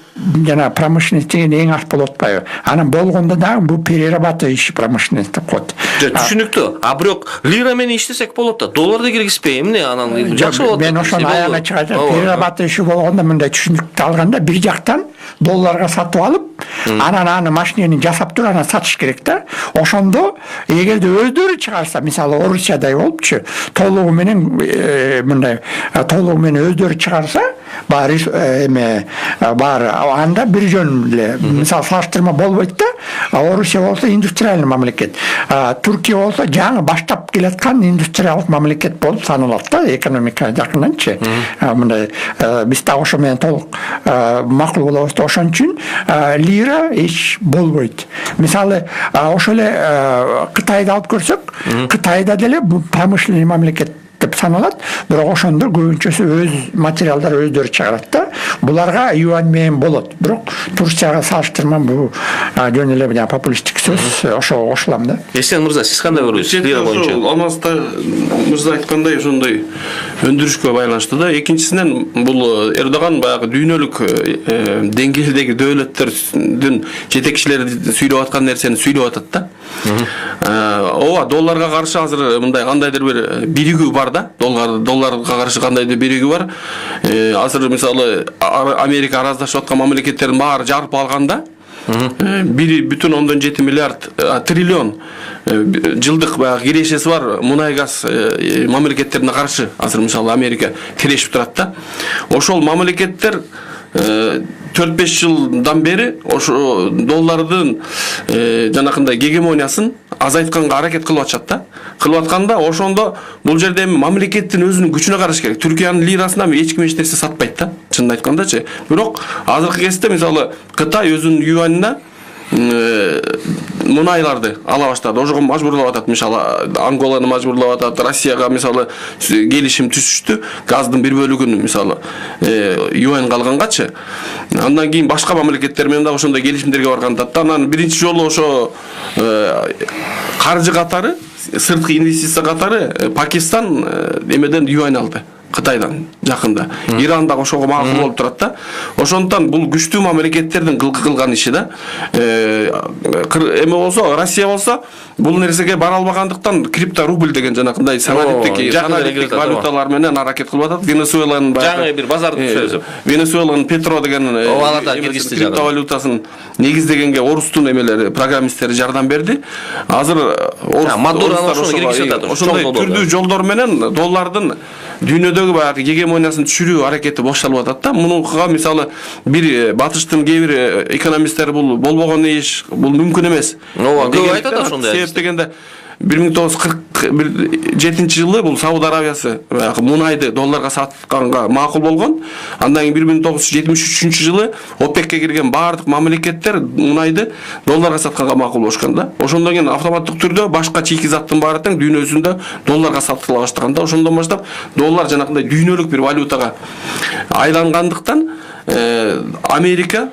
жана промышленность деген эң аз болот атпайбы? Анан болгондо дагы бул перерабатывающий промышленность деп коет. Түшүнүктүү. А бирок лира менен иштесек болот да. Долларды киргизбей эмне анан жакшы болот. Мен ошону аягына чыгат. Перерабатывающий болгондо мындай түшүнүктүү алганда бир жактан долларга сатып алып, анан аны машинени жасап туруп анан сатыш керек да. Ошондо эгерде өздөрү чыгарса, мисалы Орусиядай болупчу, толугу менен мындай толугу менен өздөрү чыгарса, бар эме бар, анда бир жөн эле мисалы салыштырма болбойт да. Орусия болсо индустриальный мамлекет, Түркия болсо жаңы баштап келаткан индустриалдык мамлекет болуп саналат да, экономика жакынанчы. Мындай биз да ошо менен толук макул болобуз. Ошон үчүн лира эч болбойт. Мисалы ошо эле Кытайды алып көрсөк, Кытайда деле бул промышленный мамлекет деп саналат, бирок ошондо көбүнчөсү өз материалдар өздөрү чыгарат да. Буларга юань менен болот. Бирок Турцияга салыштырмам бул жөн эле жана популисттик сөз, ошо кошулам да. Эсен мырза, сиз кандай көрөсүз лира боюнча? Алмазда мырза айткандай ошондой өндүрүшкө байланыштуу да. Экинчисинен бул Эрдоган баягы дүйнөлүк деңгээлдеги дөөлөттөрдүн жетекчилери сүйлөп аткан нерсени сүйлөп атат да. Ооба, долларга каршы азыр мындай кандайдыр бир биригүү бар да. да. Долларга каршы кандай да бириги бар. Азыр мисалы Америка араздашып аткан мамлекеттердин баары жарып алганда 1,7 миллиард триллион жылдык баягы кирешеси бар мунай газ мамлекеттерине каршы азыр мисалы Америка тирешип турат да. Ошол мамлекеттер 4-5 жылдан бери ошо доллардын жанакындай гегемониясын азайтканга аракет кылып атышат да. Кылып атканда ошондо бул жерде мамлекеттин өзүнүн күчүнө караш керек. Түркиянын лирасына эч ким эч нерсе сатпайт да. Чынын айткандачы. Бирок азыркы кезде мисалы Кытай өзүнүн юанына мунайларды ала баштады. Ошого мажбурлап атат. Мисалы Анголаны мажбурлап атат. Россияга мисалы келишим түзүштү. Газдын бир бөлүгүн мисалы юан калгангачы. Андан кийин башка мамлекеттер менен да ошондой келишимдерге барганда анан биринчи жолу ошо каржы катары, сырткы инвестиция катары Пакистан эмеден юан алды. Кытайдан жакында. Иран да ошого макул болуп турат да. Ошондон бул күчтүү мамлекеттердин кылган иши да. Эме болсо, Россия болсо бул нерсеге бара албагандыктан крипторубль деген жанакындай саналиктик валюталар менен аракет кылып атат. Венесуэланын жаңы бир базарды түзөп. Венесуэланын Петро деген криптовалютасын негиздегенге орустун эмелери, программисттери жардам берди. Азыр ошондой түрдүү жолдор менен доллардын дүйнөдөгү баягы гегемониясын түшүрүү аракети башталып атат да. Мунуга мисалы бир батыштын кээ бир экономисттер бул болбогон иш, бул мүмкүн эмес. Көп айтат ошондой. Себеп дегенде 1947 жылы бул Сауд Арабиясы мунайды долларга сатканга макул болгон. Андан кийин 1973 жылы ОПЕКке кирген бардык мамлекеттер мунайды долларга сатканга макул болушкан да. Ошондон кийин автоматтык түрдө башка чийки заттын баары тең дүйнө жүзүндө долларга сатыла баштаган да. Ошондон баштап доллар жанакындай дүйнөлүк бир валютага айлангандыктан Америка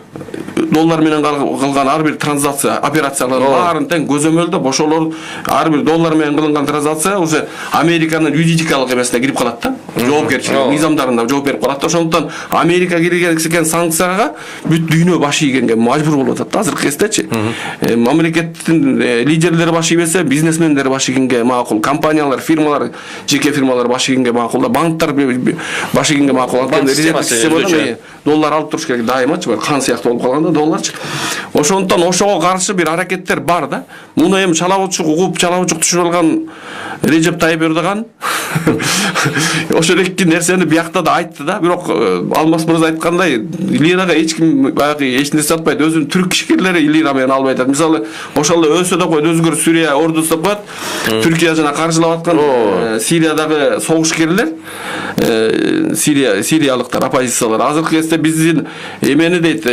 доллар менен кылган ар бир транзакция операцияларын баарын тең көзөмөлдөп ошолор ар бир доллар менен кылынган транзакция уже Американын юридикалык эмесине кирип калат да. Жоопкерчилик мыйзамдарына жооп берип калат да. Ошондон Америка кирген санкцияга бүт дүйнө баш ийгенге мажбур болуп атат да азыркы кездечи. Мамлекеттин лидерлери баш ийбесе, бизнесмендер баш ийгенге макул, компаниялар, фирмалар, жеке фирмалар баш ийгенге макул да, банктар баш ийгенге макул. Доллар алып туруш керек дайымачы, кан сыяктуу болуп калганда долларчы. Ошондон ошого каршы бир аракеттер бар да. Муну эми чалабычык угуп, чалабычык түшүрүп алган Режеп Тайып Эрдоган ошол эки нерсени биякта да айтты да. Бирок Алмаз мырза айткандай, лирага эч ким баягы эч нерсе сатпайт. Өзүнүн түрк ишкерлери лира менен албай атат. Мисалы, ошол өсө да койду, өзгөр Сүрия ордусу коет. Түркия жана каржылап аткан Сириядагы согушкерлер, Сириялыктар, оппозициялар азыркы кезде биздин эмени дейт,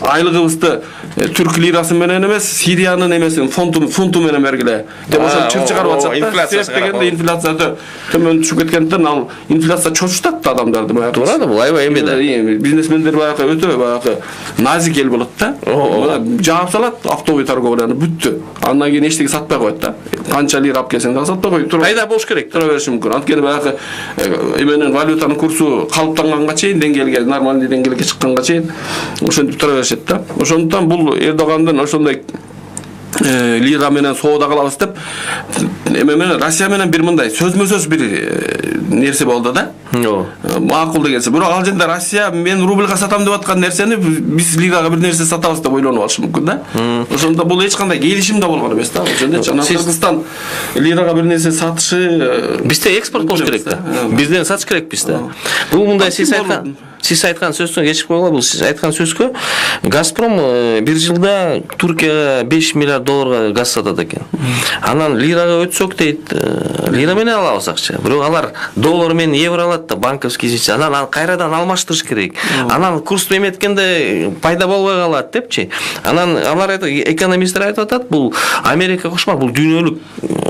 айлыгыбызды түрк лирасы менен эмес, Сириянын эмесин фунту менен бергиле деп ошол чыр чыгарып атышат да. Себеп дегенде инфляция төмөн түшүп кеткенден ал инфляция чочутат да адамдарды баягы. Туура, бул аябай эме да. Бизнесмендер баягы өтө баягы назик эл болот да. Жаап салат автовый торговляны бүттү. Андан кийин эчтеке сатпай коет да. Канча лира алып келсең да сатпай коет. Кайда болуш керек? Тура бериши мүмкүн. Анткени баягы эменин валютанын курсу калыптанганга чейин, деңгээлге, нормалдуу деңгээлге чыкканга чейин ошентип тура беришет да. Ошондон бул Эрдогандын ошондой лира менен соода кылабыз деп эме менен Россия менен бир мындай сөзмө-сөз бир нерсе болду да. Макул дегенсе. Бирок ал жерде Россия мен рубльга сатам деп аткан нерсени биз лирага бир нерсе сатабыз деп ойлонуп алышы мүмкүн да. Ошондо бул эч кандай келишим да болгон эмес да. Ошондо жана Кыргызстан лирага бир нерсе сатышы бизде экспорт болуш керек да. Бизден сатыш керек бизде. Бул мындай сиз айткан сөздөн кечип койгула, бул сиз айткан сөзгө Газпром бир жылда Туркияга 5 миллиард долларга газ сатат экен. Анан лирага өтсөк дейт, лира менен алабыз акча. Бирок алар доллар менен евро алат да, банковский система. Анан кайрадан алмаштырыш керек. Анан курс эметкенде пайда болбой калат депчи. Анан алар экономисттер айтып атат, бул Америка кошмак, бул дүйнөлүк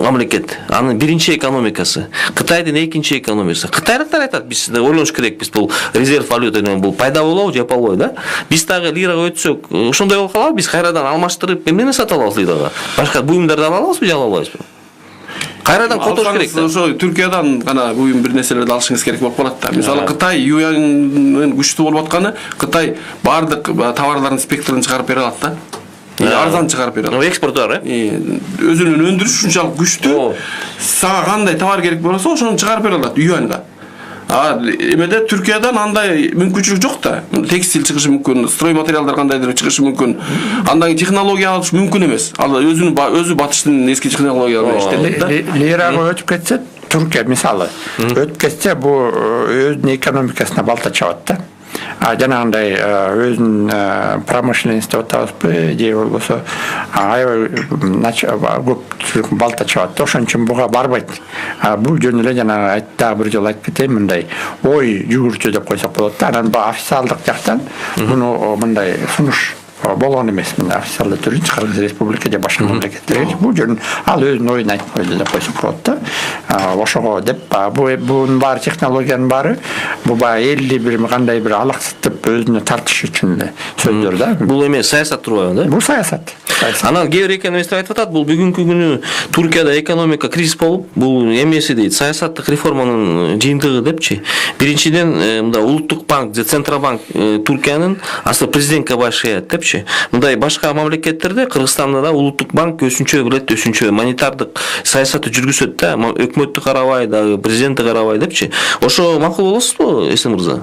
мамлекет. Анын биринчи экономикасы. Кытайдын экинчи экономикасы. Кытайлыктар айтат, биз ойлонуш керекпиз, бул резерв валютанын бул пайда болобу же болбойбу да. Биз дагы лирага өтсөк, ошондой болуп калабы, биз кайрадан алмаштырып эмнени сата алабыз лирага? Башка буюмдарды ала алабызбы же ала албайбызбы? Кайрадан котош керек да. Ошо Түркиядан гана буюм бир нерселерди алышыңыз керек болуп калат да. Мисалы Кытай юаньнын күчтүү болуп атканы, Кытай бардык товарлардын спектрин чыгарып бере алат да. арзан чыгарып берет. Экспорттор, Өзүнүн өндүрүш ушунчалык күчтүү. Сага кандай товар керек болсо, ошону чыгарып бере алат юаньга. Эмеде Түркиядан андай мүмкүнчүлүк жок да. Текстиль чыгышы мүмкүн, строй материалдар кандайдыр чыгышы мүмкүн. Андан технология алыш мүмкүн эмес. Ал өзү батыштын эски технологиялары иштелет да. Лирага өтүп кетсе, Түркия мисалы өтүп кетсе, бул өзүнүн экономикасына балта чабат да. Жанагындай өзүнүн промышленности отабызбы же болбосо аябай көп балта чабат. Ошон үчүн буга барбайт. Бул жөн эле жанагы дагы бир жолу айтып кетейин, мындай ой жүгүрчү деп койсок болот да. Анан официалдык жактан муну мындай сунуш болгон эмес. Официалдуу түрү Кыргыз Республика же башка мамлекеттерге бул жөн ал өзүнүн оюн айтып койду деп койсок болот да. Ошого деп бунун баары технологиянын баары бул баягы элди бир кандай бир алаксытып өзүнө тартыш үчүн эле сөздөр да. Бул эме саясат турбайбы да? Бул саясат. Анан кээ бир экономисттер айтып атат, бул бүгүнкү күнү Туркияда экономика кризис болуп, бул эмеси дейт, саясаттык реформанын жыйынтыгы депчи. Биринчиден, мында улуттук банк же Центробанк Туркиянын асыл президентке башыят депчи. Мындай башка мамлекеттерде, Кыргызстанда да улуттук банк өсүнчө билет, өсүнчө монетардык саясатты жүргүзөт да, өкмөттү карабай дагы, президентти карабай депчи. Ошо макул болосузбу, Эсен мырза?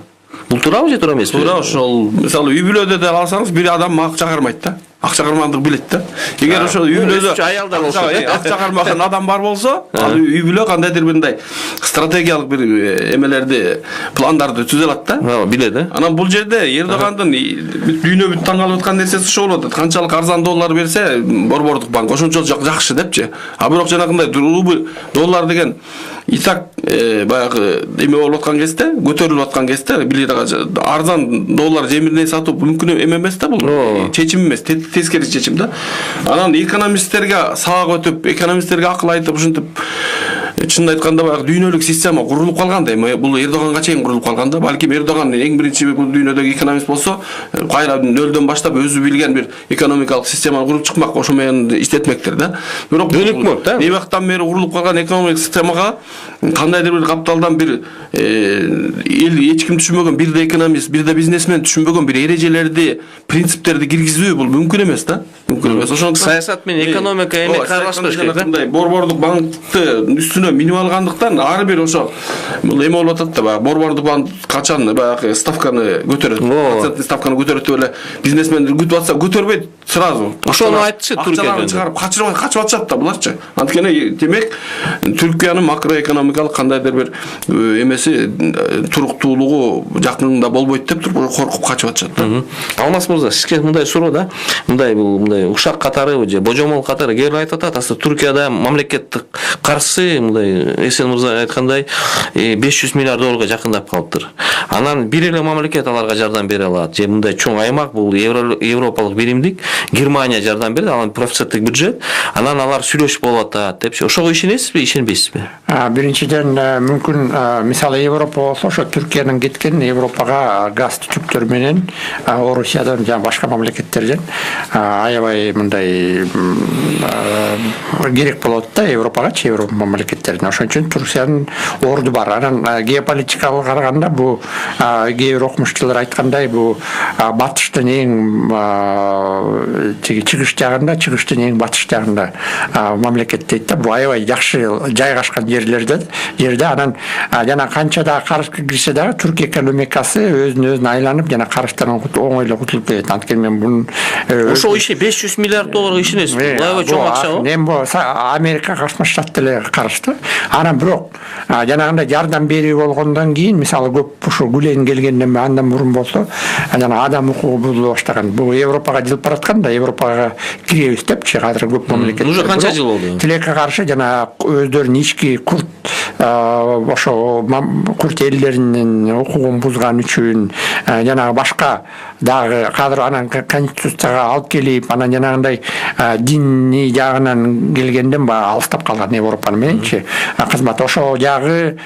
Бул туурабы же туура эмеспи? Туура, ошол мисалы үй бүлөдө да алсаңыз бир адам акча кармайт да. Акча кармандык билет да. Эгер ошол үй бүлөдө аялдар болсо, акча кармаган адам бар болсо, ал үй бүлө кандайдыр бир мындай стратегиялык бир эмелерди, пландарды түзө алат да. Билет да. Анан бул жерде Эрдогандын дүйнө бүт таң калып аткан нерсеси ошо болуп атат. Канчалык арзан доллар берсе, борбордук банк ошончо жакшы депчи. А бирок жанагындай рубль, доллар деген и так баягы эме болуп аткан кезде, көтөрүлүп аткан кезде, арзан доллар жемирне сатып мүмкүн эмес да, бул чечим эмес, тескери чечим да. Анан экономисттерге сабак өтүп, экономисттерге акыл айтып, ушинтип чын айтканда баягы дүйнөлүк система курулуп калган да. Бул Эрдоганга чейин курулуп калган да. Балким Эрдоган эң биринчи бул дүйнөдөгү экономист болсо, кайра нөлдөн баштап өзү билген бир экономикалык системаны куруп чыкмак, ошо менен иштетмектер да. Бирок өнүкмөк да. Эбактан бери курулуп калган экономикалык системага кандайдыр бир капталдан бир эл эч ким түшүнбөгөн, бир да экономист, бир да бизнесмен түшүнбөгөн бир эрежелерди, принциптерди киргизүү бул мүмкүн эмес да. Мүмкүн эмес. Ошондуктан саясат менен экономика эми караштырыш керек да. Борбордук банкты үстүнө минип алгандыктан ар бир ошо бул эме болуп атат да, баягы борбордук банк качан баягы ставканы көтөрөт, проценттик ставканы көтөрөт деп эле бизнесмендер күтүп атса, көтөрбөйт сразу. Ошону айтчы Түркияда. Чыгарып качып атышат да буларчы. Анткени демек Түркиянын макроэкономикалык кандайдыр бир эмеси туруктуулугу жакында болбойт деп туруп коркуп качып атышат да. Алмаз мырза, сизге мындай суроо да. Мындай ушак катары же божомол катары кээ бир айтып атат, аслы Түркияда мамлекеттик карсы мындай Эсен мырза айткандай 500 миллиард долларга жакындап калыптыр. Анан бир эле мамлекет аларга жардам бере алат. Же мындай чоң аймак, бул европалык биримдик, Германия жардам берди, анан профициттик бюджет. Анан алар сүйлөшүп болуп атат депчи. Ошого ишенесизби, ишенбейсизби? Биринчиден мүмкүн мисалы Европа болсо, ошо Түркиянын кеткен Европага газ түтүктөр менен Орусиядан жана башка мамлекеттерден аябай мындай керек болот да Европагачы, Европа мамлекеттерине. Ошон үчүн Турциянын орду бар. Анан геополитикага караганда бул кээ бир окумуштуулар айткандай, бул батыштын эң чыгыш жагында, батыш жагында мамлекет дейт да. Бул аябай жакшы жайгашкан жерде анан жана канча да карышка кирсе дагы Түрк экономикасы өзүн айланып жана карыштан оңойлуу кутулуп кетет. Анткени мен бунун ошо 500 миллиард долларга ишенесизби? Бул аябай чоң акча го. Мен бул Америка Кошмо Штат деле карышты. Анан бирок жанагындай жардам берүү болгондон кийин, мисалы көп ушул Гүлен келгенден андан мурун болсо, жана адам укугу бузула баштаган. Бул Европага жылып бараткан да, Европага киребиз депчи азыр көп мамлекет. Уже канча жыл болду? Тилекке каршы жана өздөрүнүн ички курт ошо курт элдеринин укугун бузган үчүн жана башка дагы кадыр анан конституцияга алып келип, анан жанагындай диний жагынан келгенден алыстап калган Европа мененчи кызмат. Ошо жагы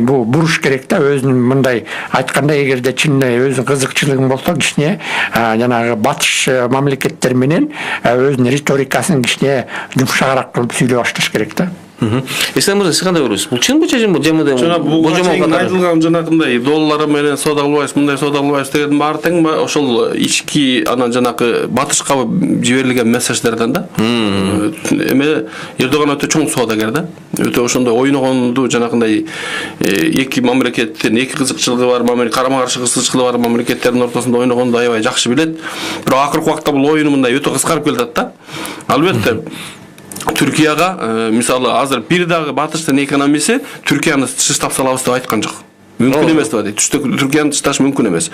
бул буруш керек да, өзүнүн мындай айткандай, эгерде чын өзүнүн кызыкчылыгың болсо, кичине жанагы батыш мамлекеттер менен өзүнүн риторикасын кичине жумшагыраак кылып сүйлөп башташ керек да. Эслам мырза, сиз кандай көрөсүз? Бул чынбы же жамыда? Жана буга чейин айтылган жанакындай доллар менен соода кылбайбыз, мындай соода кылбайбыз деген баары тең ошол ички анан жанакы батышка жиберилген мессаждардан да. Эме Эрдоган өтө чоң соодагер да. Өтө ошондой ойногонду жанакындай эки мамлекеттин эки кызыкчылыгы бар, карама-каршы кызыкчылыгы бар мамлекеттердин ортосунда ойногонду аябай жакшы билет. Бирок акыркы убакта бул оюну мындай өтө кыскарып келатат да. Албетте Түркияга мисалы азыр бир дагы батыштын экономисти Түркияны тыштап салабыз деп айткан жок. Мүмкүн эмес деп айтат. Түркияны тышташ мүмкүн эмес.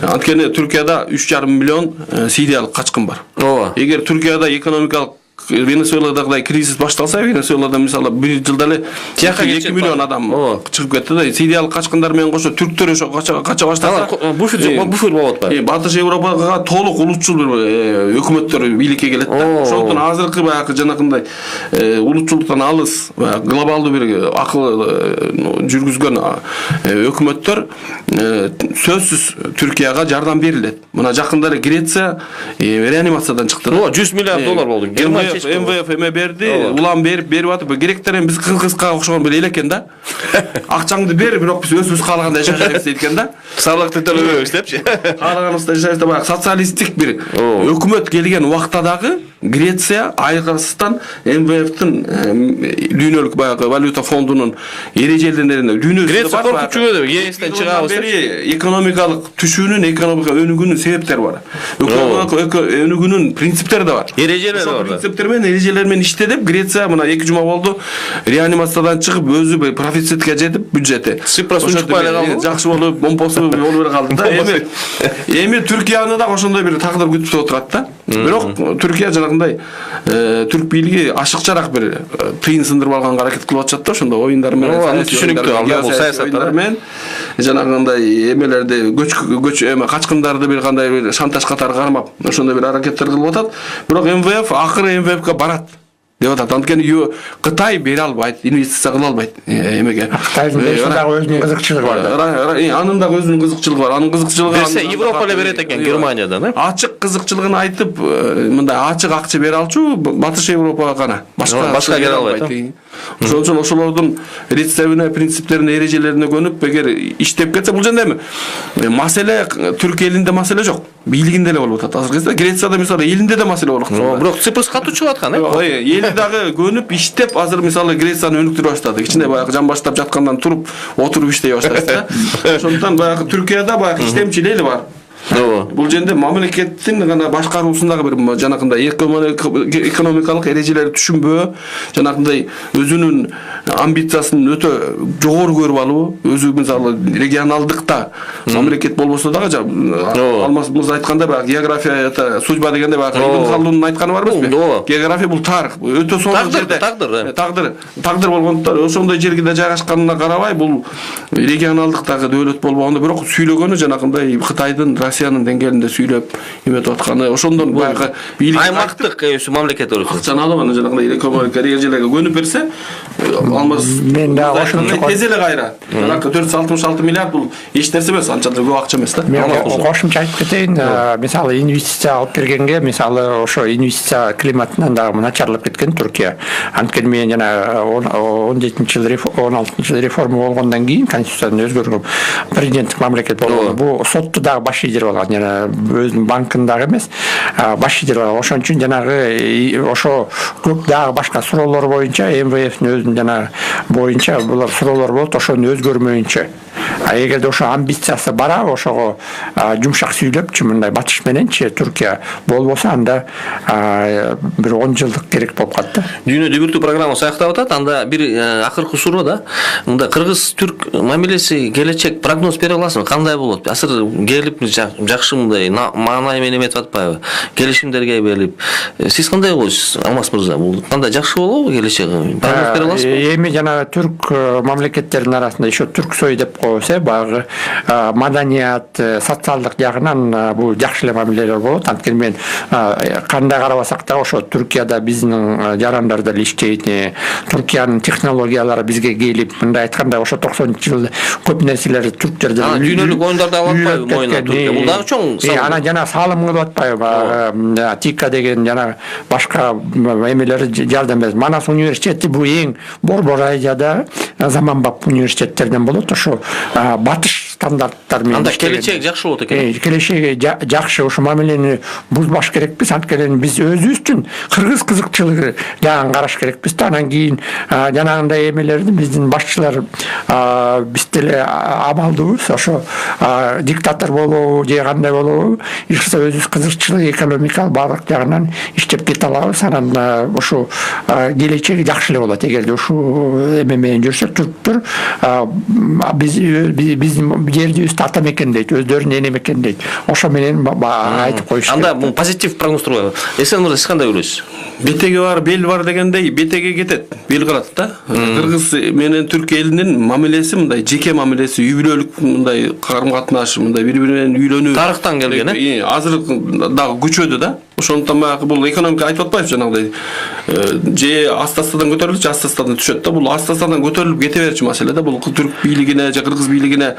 Анткени Түркияда 3,5 миллион сириялык качкын бар. Эгер Түркияда экономикалык Венесуэладагыдай кризис башталса, Венесуэлада мисалы бир жылда эле 2 миллион адам чыгып кетти да. Сириялык качкындар менен кошо түрктөр ошо кача баштаса, буфер болуп атпайбы. Батыш Европага толук улутчул өкмөттөр бийликке келет да. Ошондон азыркы баягы жанакындай улутчулуктан алыс, глобалдуу бир акыл жүргүзгөн өкмөттөр сөзсүз Түркияга жардам берилет. Мына жакындары Греция реанимациядан чыкты. 100 миллиард доллар болду. МВФ эме берди, улам берип атып, керектерин биз Кыргызга окшогон бир эл экен да. Акчаңды бер, бирок биз өзүбүз каалагандай жашайбыз дейт да. Салыкты төлөбөйбүз депчи. Каалаганыбызда жашайбыз деп социалисттик бир өкмөт келген убакта дагы Греция айгырсыздан МВФтин дүйнөлүк баягы валюта фондунун эрежелеринде дүйнөсүндө бар. Греция коркуп чыгды, ЕСтен чыгабыз. Экономикалык түшүүнүн, экономика өнүгүүнүн себептери бар. Экономика өнүгүүнүн принциптери да бар. Эрежелер бар. Принциптер менен эрежелер менен иште деп Греция мына 2 жума болду реанимациядан чыгып өзү профицитке жетип бюджети. Цифра чыкпай эле калды. Жакшы болуп, момпосу болуп эле калды да. Эми Түркияны да ошондой бир тагдыр күтүп отурат да. Бирок Түркия жанагындай түрк бийлиги ашыкчараак бир тыйын сындырып алганга аракет кылып атышат да, ошондой оюндар менен. Түшүнүктүү, ал бул саясаттар менен жанагындай эмелерди көч эме качкындарды бир кандай бир шантаж катары кармап, ошондой бир аракеттер кылып атат. Бирок МВФ акыры МВФке барат деп атат. Анткени Кытай бере албайт, инвестиция кыла албайт эмеге. Кытайдын дагы өзүнүн кызыкчылыгы бар да. Анын дагы өзүнүн кызыкчылыгы бар. Анын кызыкчылыгы берсе Европа эле берет экен, Германиядан, э? Ачык кызыкчылыгын айтып, мындай ачык акча бере алчу Батыш Европага гана. Башка бере албайт. Ошон үчүн ошолордун рецептине, принциптерине, эрежелерине көнүп, эгер иштеп кетсе, бул жерде маселе Түрк элинде маселе жок, бийлигинде эле болуп атат. Азыр кезде Грецияда мисалы элинде да маселе болуп атат. Бирок цифры катуу чыгып аткан, э? Эл дагы көнүп иштеп, азыр мисалы Грецияны өнүктүрө баштады. Кичине баягы жан баштап жаткандан туруп, отуруп иштей баштайсыз да. Ошондон баягы Түркияда баягы иштемчил эл бар. Бул жерде мамлекеттин гана башкаруусундагы бир жанакындай экономикалык эрежелерди түшүнбөө, жанакындай өзүнүн амбициясын өтө жогору көрүп алуу, өзү мисалы регионалдыкта мамлекет болбосо дагы Алмаз мырза айткандай баягы география это судьба дегенде баягы Ибн Халдунун айтканы бар эмеспи? География бул тарых, өтө сонун жерде тагдыр болгондуктан ошондой жерге жайгашканына карабай бул регионалдыктагы дөөлөт болбогондо, бирок сүйлөгөнү жанакындай Кытайдын, Россиянын деңгээлинде сүйлөп эметип атканы, ошондон баягы бийлик аймактык мамлекет өрүсү. Акчаны алып анан жанагындай экономика эрежелерге көнүп берсе, Алмаз мен да ошондой тез эле кайра. Жанагы 466 миллиард бул эч нерсе эмес, анча да көп акча эмес да. Мен кошумча айтып кетейин, мисалы инвестиция алып келгенге, мисалы ошо инвестиция климатынан дагы начарлап кеткен Түркия. Анткени мен жана 17-жылы 16-жылы реформа болгондон кийин конституцияны өзгөргөн президенттик мамлекет болгон. Бул сотту дагы баш идирип алган, жана өзүнүн банкын дагы эмес, баш идирип алган. Ошон үчүн жанагы ошо көп дагы башка суроолор боюнча МВФтин өзүнүн жана боюнча булар суроолор болот, ошону өзгөрмөйүнчө. Эгерде ошо амбициясы бара, ошого жумшак сүйлөпчү мындай батыш мененчи Түркия болбосо, анда бир 10 жылдык керек болуп калат да. Дүйнө дүбүртүү программасы аяктап атат. Анда бир акыркы суроо да. Мында кыргыз-түрк мамилеси келечек прогноз бере аласыңбы? Кандай болот? Азыр келип жакшы мындай маанай менен эметип атпайбы? Келишимдерге берилип. Сиз кандай ойлойсуз, Алмаз мырза? Бул кандай жакшы болобу келечеги? Прогноз бере аласызбы? Эми жана түрк мамлекеттеринин арасында еще Түрксой деп койсо, багы маданият, социалдык жагынан бул жакшы эле мамилелер болот. Анткени мен кандай карабасак да ошо Түркияда биздин жарандар деле иштейт. Түркиянын технологиялары бизге келип, мындай айтканда ошо 90-жылы көп нерселер түрктөрдө дүйнөлүк оюндарда алып атпайбы моюна Түркия? Бул дагы чоң салым. Ана жана салым кылып атпайбы? ТИКа деген жана башка эмелер жардам берет. Манас университети бул эң Борбор Азияда заманбап университеттерден болот. Ошо батыш стандарттар менен. Анда келечек жакшы болот экен. Келечеги жакшы, ошо мамилени бузбаш керекпиз. Анткени биз өзүбүздүн кыргыз кызыкчылыгы жагын караш керекпиз да. Анан кийин жанагындай эмелерди биздин башчылар биз деле абалдыбыз. Ошо диктатор болобу же кандай болобу, ишса өзүбүз кызыкчылык экономикалык баардык жагынан иштеп кете алабыз. Анан ошо келечеги жакшы эле болот. Эгерде ушул эме менен жүрсөк, түрктөр биздин жерибизди ата мекендейт, өздөрүн эне мекендейт. Ошо менен айтып коюш керек. Анда бул позитив прогноз турбайбы? Эсен мырза, сиз кандай ойлойсуз? Бетеги бар, бел бар дегендей, бетеге кетет, бел калат да. Кыргыз менен Түрк элинин мамилеси мындай жеке мамилеси, үй бүлөлүк мындай карым-катнаш, мындай бири-бири менен үйлөнүү. Тарыхтан келген, азыр дагы күчөдү да. Ошондуктан баягы бул экономика айтып атпайбы жанагыдай. Же аста-астадан көтөрүлүп, же аста-астадан түшөт да. Бул аста-астадан көтөрүлүп кете берчү маселе да. Бул түрк бийлигине же кыргыз бийлигине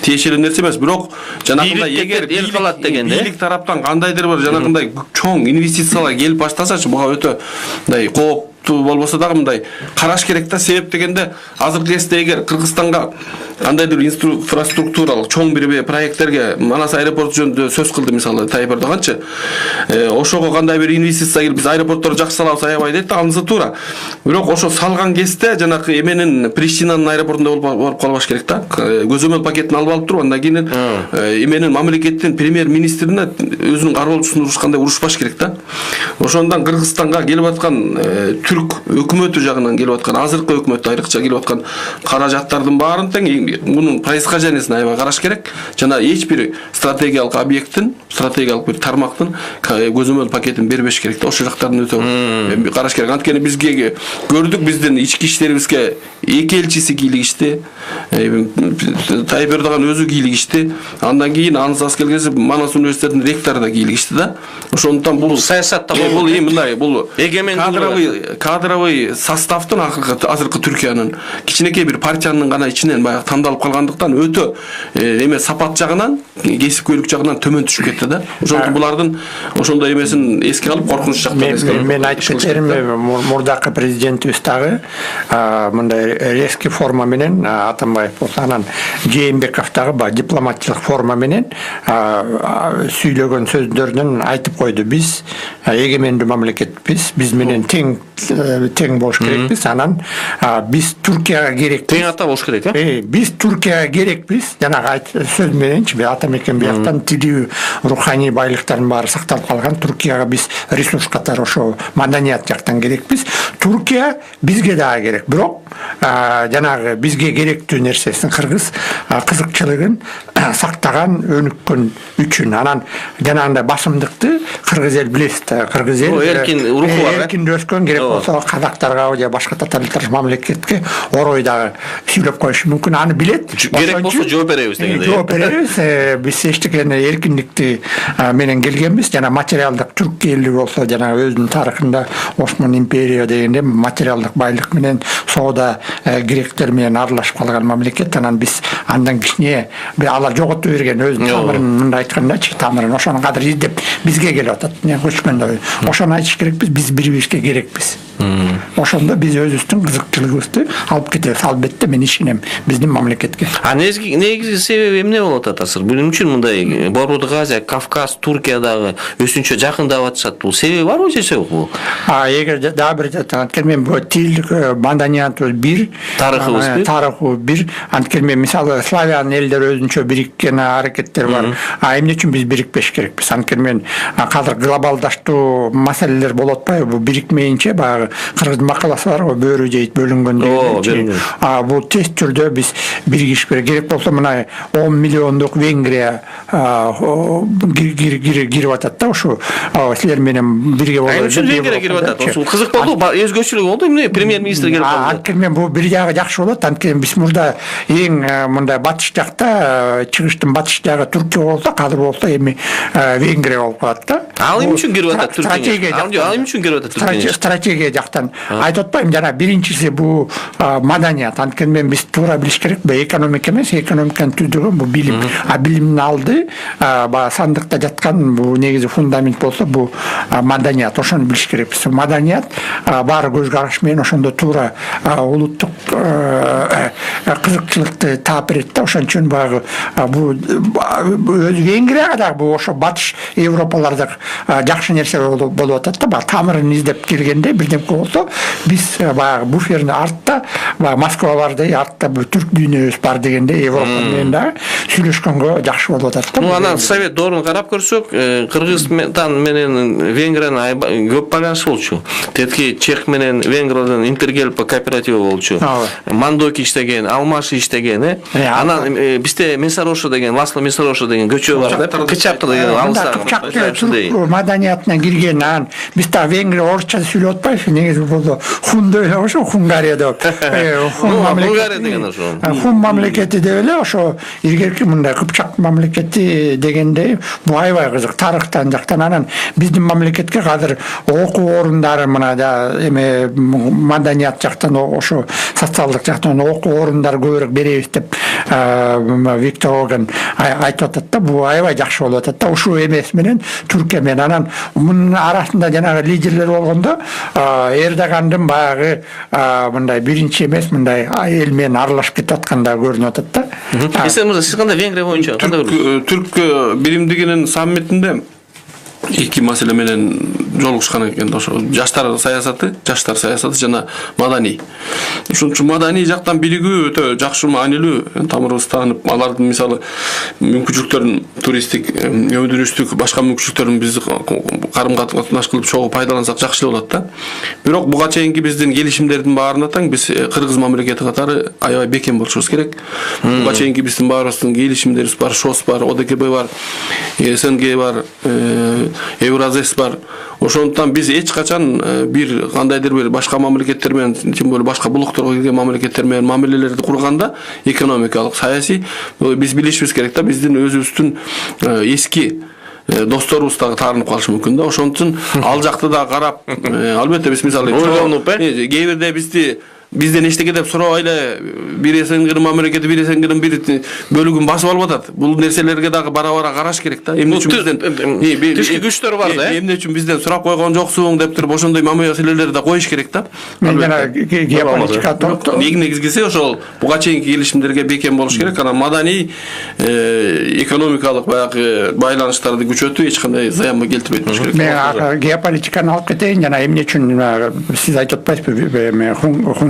тиешелүү нерсе эмес. Бирок жанагындай эгер эл калат дегенде, бийлик тараптан кандайдыр бир жанагындай чоң инвестициялар келип баштасачы, буга өтө мындай кооптуу болбосо дагы мындай караш керек да. Себеп дегенде азыркы кезде эгер Кыргызстанга кандайдыр инфраструктуралык чоң бир проекттерге, Манас аэропорту жөнүндө сөз кылды мисалы Тайып Эрдоганчы, ошого кандай бир инвестиция келип, биз аэропортторду жакшы салабыз, аябай дейт да, анысы туура. Бирок ошо салган кезде жанакы эменин Приштинанын аэропортунда болуп калбаш керек да. Көзөмөл пакетин алып алып туруп, андан кийин эменин мамлекеттин премьер-министрине өзүнүн кароолчусун урушкандай урушпаш керек да. Ошондон Кыргызстанга келип аткан түрк өкмөтү жагынан келип аткан, азыркы өкмөт айрыкча келип аткан каражаттардын баарын тең мунун происхождениесин аябай караш керек. Жана эч бир стратегиялык объекттин, стратегиялык бир тармактын көзөмөл пакетин бербеш керек да. Ошол жактарын өтө караш керек. Анткени бизге көрдүк, биздин ички иштерибизге эки элчиси кийлигишти, Тайып Эрдоган өзү кийлигишти. Андан кийин ансыз келгенде Манас университетинин ректору да кийлигишти да. Ошондуктан бул саясатта бул мындай, бул эгемендик кадровый составтын азыркы Түркиянын кичинекей бир партиянын гана ичинен баягы тандалып калгандыктан өтө эме сапат жагынан, кесипкөйлүк жагынан төмөн түшүп кетти да. Ошондуктан булардын ошондой эмесин эске алып, коркунуч жактарын эске алып. Мен айтып кетерим, мурдакы президентибиз дагы мындай резкий форма менен, Атамбаев болсо, анан Жээнбеков дагы дипломатиялык форма менен сүйлөгөн сөздөрүнөн айтып койду. Биз эгемендүү мамлекетпиз, биз менен тең болуш керекпиз. Анан биз Түркияга керекпиз. Тең ата болуш керек, Биз Түркияга керекпиз. Жанагы сөз мененчи, ата мекен бияктан тилүү, руханий байлыктардын баары сакталып калган. Түркияга биз ресурс катары ошо маданият жактан керекпиз. Түркия бизге дагы керек. Бирок жанагы бизге керектүү нерсесин, кыргыз кызыкчылыгын сактаган, өнүккөн үчүн. Анан жанагындай басымдыкты кыргыз эл билет. Кыргыз эл эркин руху бар. Эркин өскөн, керек болсо казактарга же башка тоталитар мамлекетке орой дагы сүйлөп коюшу мүмкүн. Аны билет. Керек болсо жооп беребиз дегенде. Жооп беребиз. Биз эчтекени эркиндикти менен келгенбиз. Жана материалдык түрк эли болсо, жана өзүнүн тарыхында Осман империя дегенде материалдык байлык менен, соода гректер менен аралашып калган мамлекет. Анан биз андан кичине бир алар жоготуп берген өзүнүн тамырын, мындай айткандачы, тамырын ошону кадыр издеп бизге келип атат. Көчкөндө ошону айтыш керекпиз, биз бири-бирибизге керекпиз. Ошондо биз өзүбүздүн кызыкчылыгыбызды алып кетебиз. Албетте мен ишенем биздин мамлекетке. Негизи себеби эмне болуп атат азыр? Буның үчүн мындай Борбордук Азия, Кавказ, Туркиядагы өсүнчө жакындап атышат. Бул себеби барбы же жок бул? Эгер дагы бир анткени мен бул тил, маданиятыбыз бир, тарыхы бир. Анткени мен мисалы славян элдер өзүнчө бириккен аракеттер бар. Эмне үчүн биз бирикпеш керекпиз? Анткени мен казыр глобалдаштуу маселелер болот атпайбы? Бул бирикмейинче баягы кыргыз макаласы бар го, бөөрү жейт бөлүнгөн деген. Бул тез түрдө биз биригиш керек болсо, мына 10 миллиондук Венгрия кирип атат да, ушу силер менен бирге болот. Венгрия кирип атат. Ошол кызык болду, өзгөчөлүк болду. Эмне премьер-министр келип калды? Анткени мен бул бир жагы жакшы болот. Анткени биз мурда эң мындай батыш жакта, чыгыштын батыш жагы Түркия болсо, азыр болсо эми Венгрия болуп калат да. Ал эми үчүн кирип атат Түркия. Ал эми үчүн кирип атат Түркия. Стратегия жактан айтып атпайм, жана биринчиси бул маданият. Анткени мен биз туура билиш керек, бу экономика эмес, экономиканы түзүгөн бул билим. А билимдин алды баягы сандыкта жаткан бул негизи фундамент болсо бул маданият. Ошону билиш керекпиз. Маданият баары көз караш менен ошондо туура улуттук кызыкчылыкты таап берет да. Ошон үчүн баягы бул Венгрияга дагы бул ошо батыш Европалардагы жакшы нерсе болуп атат да. Баягы тамырын издеп келгенде бирдемке болсо биз баягы буферни артта, баягы Москва барды, артта бул түрк дүйнөбүз бар дегенде Европа менен дагы сүйлөшкөнгө жакшы болуп атат да. Анан Совет доорун карап көрсөк, Кыргызстан менен Венгриянын көп байланышы болчу. Тетки Чех менен Венгриянын Интергелп кооперативи болчу. Мандоки иштеген, Алмаш иштеген, Анан бизде Месароша деген, Ласло Месароша деген көчө бар да. Кычак деген алыстагы. Кычак маданиятына кирген, анан биз та Венгрия орусча сүйлөп атпайбыз. Негизи бул хунду эле ошо Хунгария деп. Хунгария деген ошо. Хун мамлекети деп эле ошо илгерки мындай Кыпчак мамлекети дегенде бул аябай кызык тарыхтан жактан. Анан биздин мамлекетке азыр окуу орундары мына да эме маданият жактан ошо социалдык жактан окуу орундары көбүрөөк беребиз деп Виктор Оган айтып атат да. Бул аябай жакшы болуп атат да. Ушул эмес менен Түркия менен анан мунун арасында жанагы лидерлер болгондо Эрдогандын баягы мындай биринчи эмес мындай эл менен аралашып кетип атканда көрүнүп атат да. Сиз кандай Венгрия боюнча кандай көрүнөт? Түрк биримдигинин саммитинде эки маселе менен жолугушкан экен. Ошо жаштар саясаты жана маданий. Ошон үчүн маданий жактан биригүү өтө жакшы маанилүү. Тамырыбыз таанып, алардын мисалы мүмкүнчүлүктөрүн туристтик, өндүрүштүк, башка мүмкүнчүлүктөрүн биз карым-катнаш кылып чогуу пайдалансак жакшы болот да. Бирок буга чейинки биздин келишимдердин баарына таң биз Кыргыз мамлекети катары аябай бекем болушубуз керек. Буга чейинки биздин баарыбыздын келишимдерибиз бар, ШОС бар, ОДКБ бар, СНГ бар, Евразес бар. Ошондуктан биз эч качан бир кандайдыр бир башка мамлекеттер менен, тем более башка блокторго кирген мамлекеттер менен мамилелерди курганда экономикалык, саясий биз билишибиз керек да. Биздин өзүбүздүн эски досторубуз дагы таарынып калышы мүмкүн да. Ошон үчүн ал жакты да карап, албетте биз мисалы кээ бирде бизден эчтеке деп сурабай эле бир СНГ мамлекети бир СНГнын бир бөлүгүн басып алып атат. Бул нерселерге дагы бара-бара караш керек да. Эмне үчүн бизден тишки күчтөр бар да. Эмне үчүн бизден сурап койгон жоксуң деп туруп ошондой маселелерди да коюш керек да. Мен жана геополитика негизгиси ошол буга чейинки келишимдерге бекем болуш керек. Анан маданий экономикалык баягы байланыштарды күчөтүү эч кандай заянга келтирбей туруш керек. Мен геополитиканы алып кетейин, жана эмне үчүн сиз айтып атпайсызбы,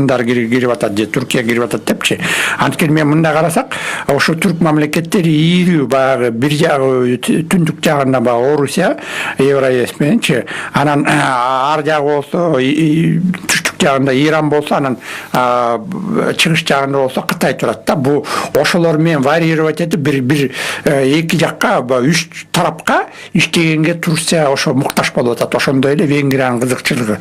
кирип атат же Түркия кирип атат депчи. Анткени мен мындай карасак, ошо түрк мамлекеттери ийрүү баягы бир жагы түндүк жагында баягы Орусия, Евроес мененчи, анан ар жагы болсо түштүк жагында Иран болсо, анан чыгыш жагында болсо Кытай турат да. Бу ошолор менен варьировать этип бир эки жакка, үч тарапка иштегенге Турция ошо муктаж болуп атат. Ошондой эле Венгриянын кызыкчылыгы.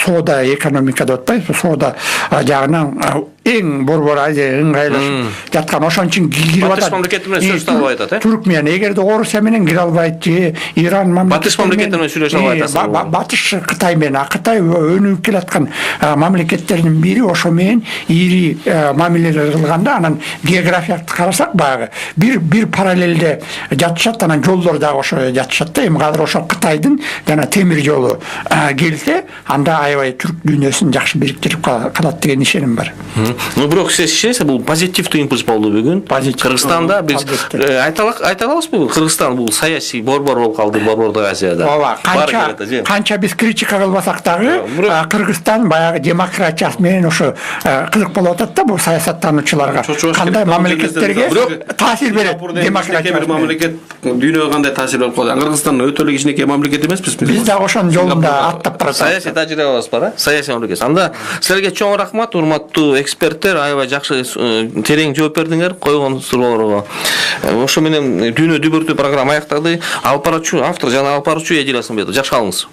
Соода, экономика деп атпайбызбы, соода жагынан эң борбор Азия ыңгайлашып жаткан. Ошон үчүн кирип атат. Батыш мамлекети менен сүйлөшө албай атат, Түрк менен эгерде Орусия менен кире албайт же Иран Батыш мамлекети менен сүйлөшө албай атат. Батыш Кытай менен, Кытай өнүгүп келаткан мамлекеттердин бири, ошо менен ири мамилелер кылганда, анан географиялык карасак баягы бир параллелде жатышат, анан жолдор дагы ошо жатышат да. Эми азыр ошо Кытайдын жана темир жолу келсе, анда аябай түрк дүйнөсүн жакшы бириктирип калат деген ишеним бар. Бирок сиз ишенесизби, бул позитивдүү импульс болду бүгүн. Кыргызстанда биз айта алабызбы, Кыргызстан бул саясий борбор болуп калды Борбордук Азияда. Ооба, канча биз критика кылбасак дагы Кыргызстан баягы демократиясы менен ошо кызык болуп атат да, бул саясаттануучуларга. Кандай мамлекеттерге таасир берет демократия мамлекет дүйнөгө кандай таасир болуп калат. Кыргызстан өтө эле кичинекей мамлекет эмеспиз биз. Биз дагы ошонун жолунда аттап баратабыз. Саясий тажрыйбабыз бар, саясий мамлекет. Анда силерге чоң рахмат, урматтуу эксперттер, аябай жакшы терең жооп бердиңер койгон суроолорго. Ошо менен дүйнө дүбүртүү программа аякталды. Алып баруучу автор жана алып баруучу Эдил Асымбетов, жакшы калыңыз.